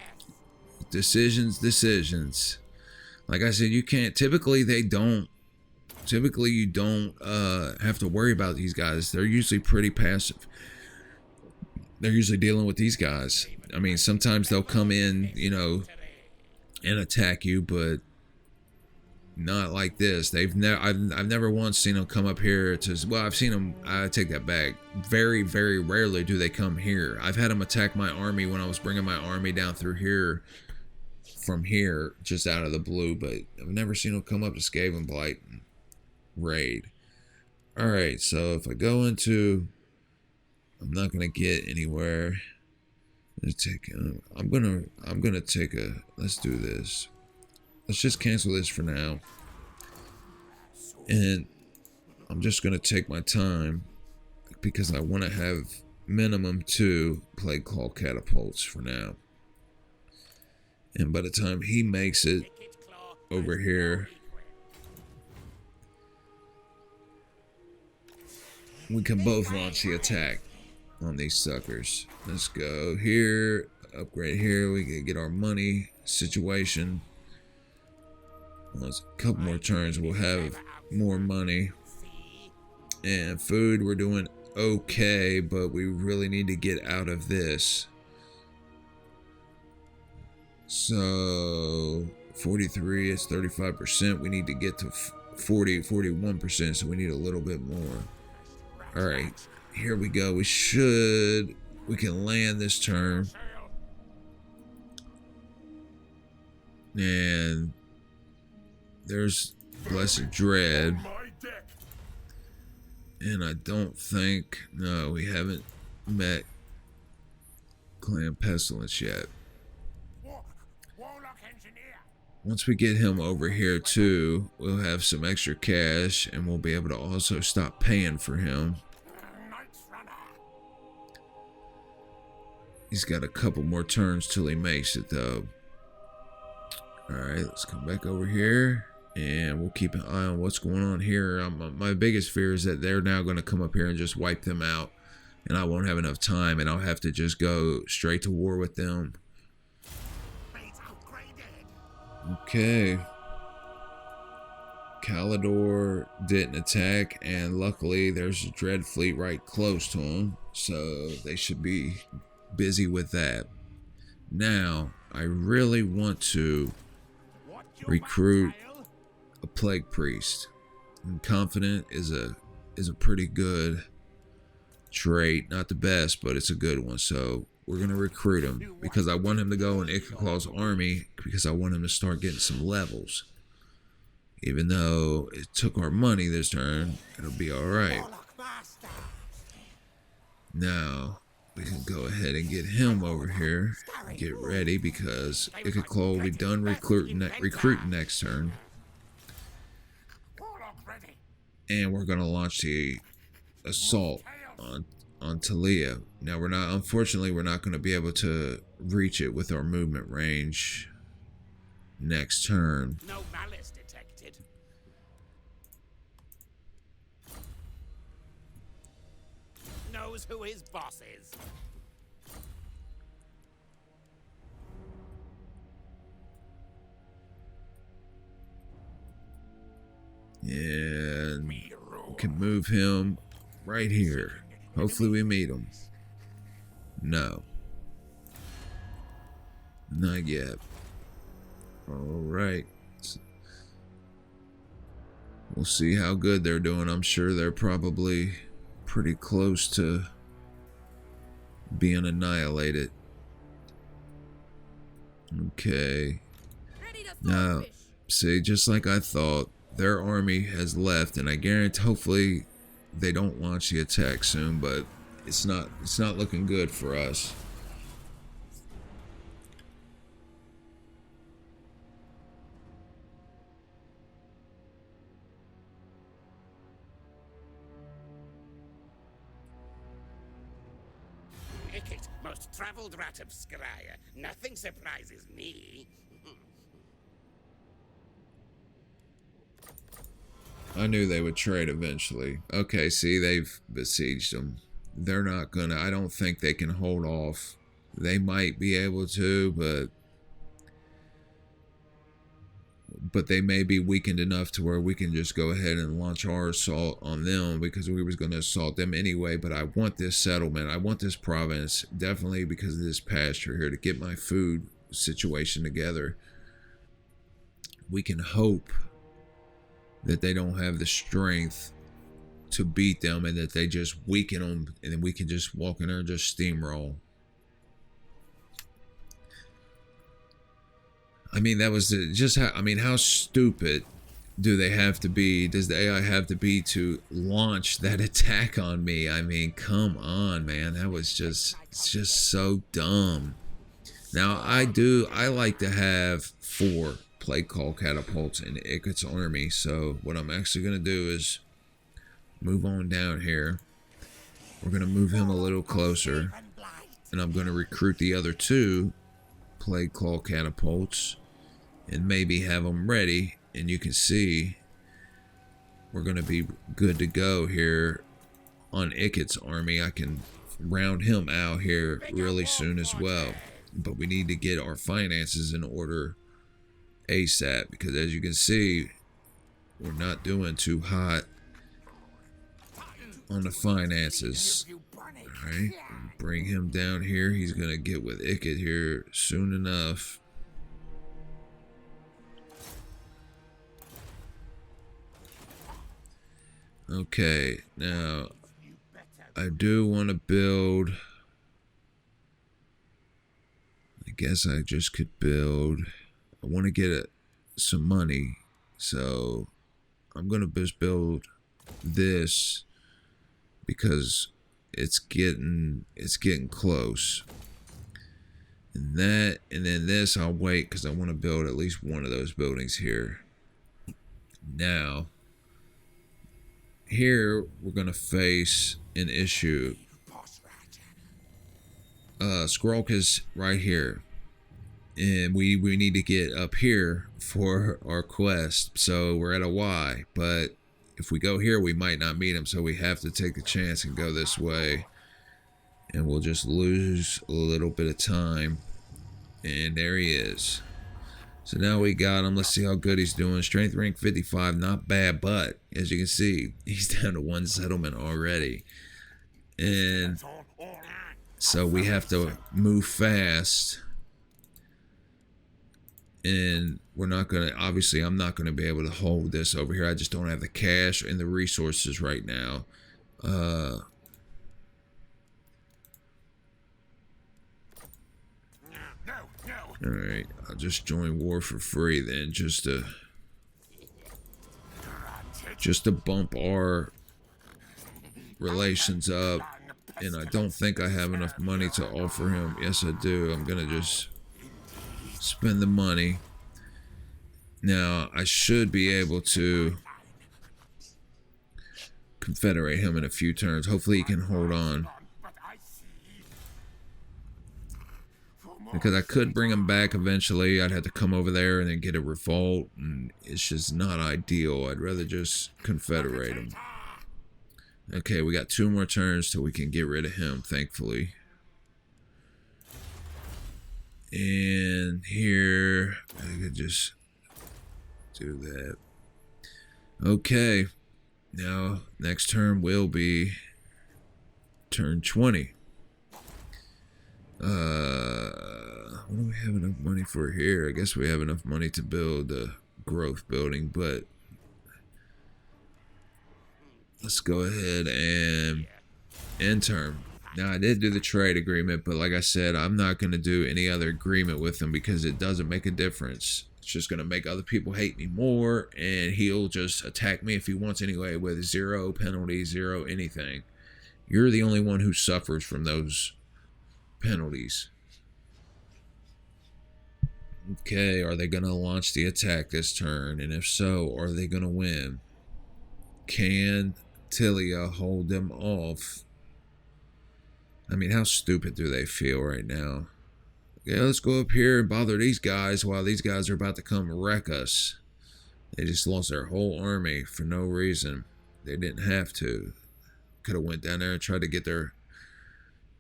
Decisions. Like I said, you can't, typically you don't have to worry about these guys. They're usually pretty passive. They're usually dealing with these guys. I mean, sometimes they'll come in, you know, and attack you, but not like this. I've never once seen them come up here to, well, I've seen them, I take that back. Very, very rarely do they come here. I've had them attack my army when I was bringing my army down through here, from here, just out of the blue, but I've never seen them come up to Skaven Blight and raid. Alright, so if I go into, I'm not gonna get anywhere. I'm gonna take a, let's do this. Let's just cancel this for now. And I'm just gonna take my time because I want to have minimum 2 Plague Claw catapults for now. And by the time he makes it over here, we can both launch the attack on these suckers. Let's go here, upgrade here. We can get our money situation. Once a couple more turns, we'll have more money. And food, we're doing okay, but we really need to get out of this. So 43 is 35%. We need to get to 41%, so we need a little bit more. All right, here we go. We can land this turn. And there's Blessed Dread. And I don't think, no, we haven't met Clan Pestilence yet. Once we get him over here too, we'll have some extra cash and we'll be able to also stop paying for him. He's got a couple more turns till he makes it though. Alright, let's come back over here and we'll keep an eye on what's going on here. My biggest fear is that they're now going to come up here and just wipe them out and I won't have enough time and I'll have to just go straight to war with them. Okay. Calidor didn't attack, and luckily there's a Dread Fleet right close to him, so they should be busy with that. Now, I really want to recruit a Plague Priest. And Confident is a pretty good trait. Not the best, but it's a good one, so we're going to recruit him because I want him to go in Ikit Claw's army because I want him to start getting some levels. Even though it took our money this turn, it'll be alright. Now, we can go ahead and get him over here. Get ready because Ikit Claw will be done recruiting next turn. And we're going to launch the assault on Talia. Now unfortunately we're not going to be able to reach it with our movement range next turn. No malice detected. Knows who his boss is. can move him right here. Hopefully we meet him. No. Not yet. Alright. We'll see how good they're doing. I'm sure they're probably pretty close to being annihilated. Okay. Now, see, just like I thought, their army has left, and I guarantee hopefully they don't launch the attack soon, but it's not looking good for us. Ikit, most traveled rat of Skryre. Nothing surprises me. I knew they would trade eventually. Okay, see, they've besieged them. They're not gonna, I don't think they can hold off. They might be able to, but they may be weakened enough to where we can just go ahead and launch our assault on them, because we was going to assault them anyway. But I want this settlement. I want this province, definitely because of this pasture here, to get my food situation together. We can hope that they don't have the strength to beat them, and that they just weaken them, and then we can just walk in there and just steamroll. I mean, that was just how, I mean, how stupid do they have to be? Does the AI have to be to launch that attack on me? I mean, come on, man. That was just, it's just so dumb. Now, I like to have 4 plague call catapults in Ikit's army. So what I'm actually going to do is move on down here. We're going to move him a little closer, and I'm going to recruit the other 2 plague call catapults and maybe have them ready, and you can see we're going to be good to go here on Ikit's army. I can round him out here really soon as well, but we need to get our finances in order ASAP, because as you can see, we're not doing too hot on the finances. Alright, bring him down here. He's gonna get with Ikit here soon enough. Okay, now I do want to build, I guess I just could build, I want to get some money, so I'm gonna just build this because it's getting close. And that, and then this I'll wait because I want to build at least one of those buildings here. Now, here we're gonna face an issue. Skryre is right here, and we need to get up here for our quest, so we're at a Y, but if we go here we might not meet him, so we have to take the chance and go this way, and we'll just lose a little bit of time. And there he is. So now we got him. Let's see how good he's doing. Strength rank 55, not bad, but as you can see, he's down to 1 settlement already, and so we have to move fast. And we're not gonna, obviously I'm not gonna be able to hold this over here. I just don't have the cash and the resources right now. Alright, I'll just join war for free then, just to bump our relations up. And I don't think I have enough money to offer him. Yes, I do. I'm gonna just spend the money. Now, I should be able to confederate him in a few turns. Hopefully he can hold on, because I could bring him back eventually. I'd have to come over there and then get a revolt, and it's just not ideal. I'd rather just confederate him. Okay, we got 2 more turns till we can get rid of him, thankfully. And here, I could just do that. Okay, Now, next turn will be turn 20. What do we have enough money for here? I guess we have enough money to build a growth building, but let's go ahead and end turn. Now, I did do the trade agreement, but like I said, I'm not going to do any other agreement with him because it doesn't make a difference. It's just going to make other people hate me more, and he'll just attack me if he wants anyway with 0 penalties, 0 anything. You're the only one who suffers from those penalties. Okay, are they going to launch the attack this turn? And if so, are they going to win? Can Tilia hold them off? I mean, how stupid do they feel right now? Yeah, let's go up here and bother these guys while these guys are about to come wreck us. They just lost their whole army for no reason. They didn't have to. Could have went down there and tried to get their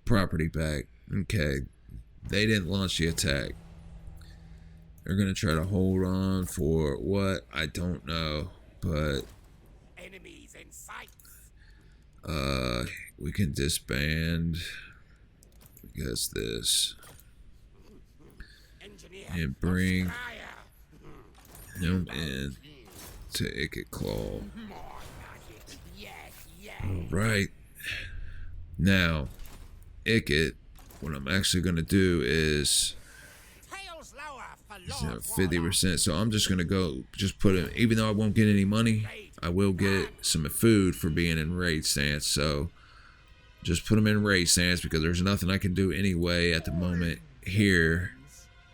property back. Okay, they didn't launch the attack. They're going to try to hold on for what? I don't know. But Enemies in sight. we can disband. I guess this. Engineer And bring Skryre. him in to Ikit Claw. More magic. Yes, yes. Alright. Now, Ikit, what I'm actually going to do is Tails lower for Lord 50%. So I'm just going to go, just put him, even though I won't get any money, I will get some food for being in raid stance. So just put him in raid stance because there's nothing I can do anyway at the moment here.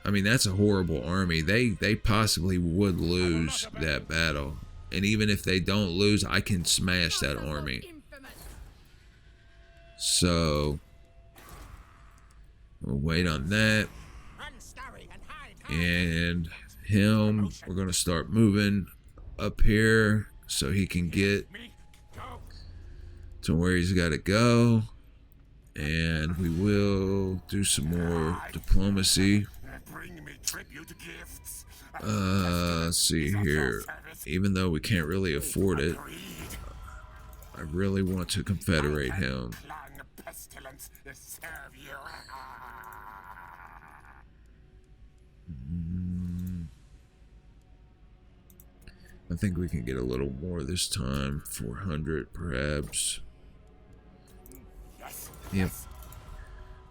I mean, that's a horrible army. They possibly would lose that battle. And even if they don't lose, I can smash that army. Infamous. So we'll wait on that. Run, Skryre, and hide. And him, we're going to start moving up here so he can get Me. Go. to where he's got to go. And we will do some more diplomacy. Bring me tribute gifts. Let's see here. Even though we can't really afford it, I really want to confederate him. Clan pestilence serve you. I think we can get a little more this time. 400 perhaps. Yes. Yep.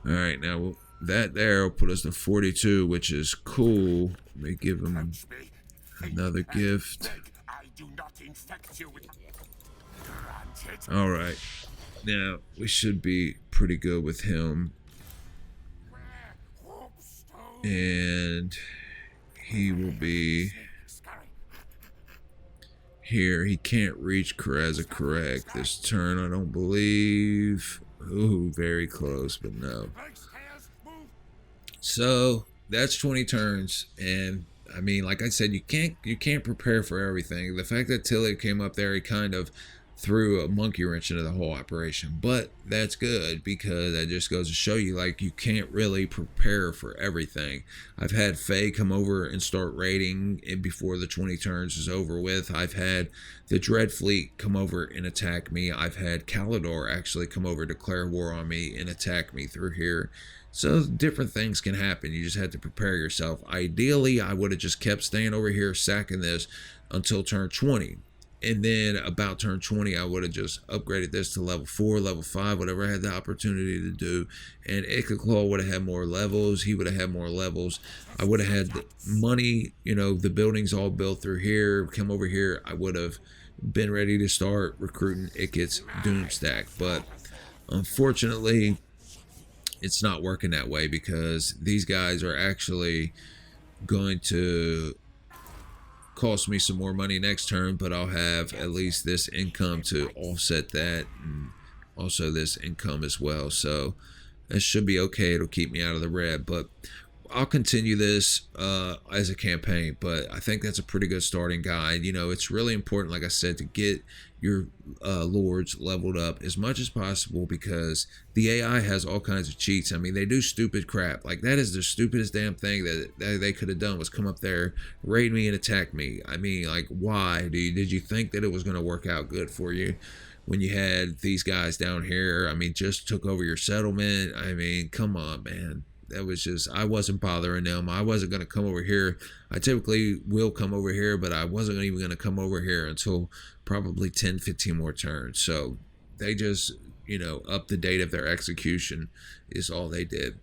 Alright, now that there will put us to 42, which is cool. Let me give him Touch me. another gift. Beg, I do not infect you with. Granted. Alright. Now, we should be pretty good with him. Hoopstone. And he will be Skryre. here. He can't reach Karaza correct this turn, I don't believe. Ooh, very close, but no. Breaks, tails, move. So that's 20 turns, and I mean, like I said, you can't prepare for everything. The fact that Tilia came up there, he kind of threw a monkey wrench into the whole operation, but that's good because that just goes to show you, like, you can't really prepare for everything. I've had Faye come over and start raiding before the 20 turns is over with. I've had the Dread Fleet come over and attack me. I've had Kalidor actually come over, declare war on me, and attack me through here. So different things can happen. You just have to prepare yourself. Ideally, I would have just kept staying over here, sacking this until turn 20. And then about turn 20, I would have just upgraded this to level 4, level 5, whatever I had the opportunity to do. And Ikit Claw would have had more levels. He would have had more levels. I would have had the money, you know, the buildings all built through here. Come over here, I would have been ready to start recruiting Ikit's Doomstack. But unfortunately, it's not working that way because these guys are actually going to cost me some more money next turn, but I'll have at least this income to offset that, and also this income as well. So that should be okay. It'll keep me out of the red. But I'll continue this as a campaign, but I think that's a pretty good starting guide. You know, it's really important, like I said, to get your lords leveled up as much as possible, because the AI has all kinds of cheats. I mean, they do stupid crap. Like, that is the stupidest damn thing that they could have done, was come up there, raid me, and attack me. I mean, like, why? Did you think that it was going to work out good for you when you had these guys down here? I mean, just took over your settlement. I mean, come on, man. That was just, I wasn't bothering them. I wasn't going to come over here. I typically will come over here, but I wasn't even going to come over here until probably 10, 15 more turns. So they just, you know, up the date of their execution is all they did.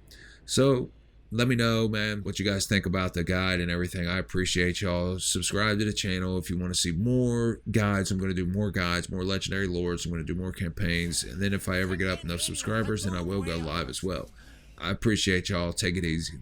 So let me know, man, what you guys think about the guide and everything. I appreciate y'all. Subscribe to the channel if you want to see more guides. I'm going to do more guides, more legendary lords. I'm going to do more campaigns. And then if I ever get up enough subscribers, then I will go live as well. I appreciate y'all. Take it easy.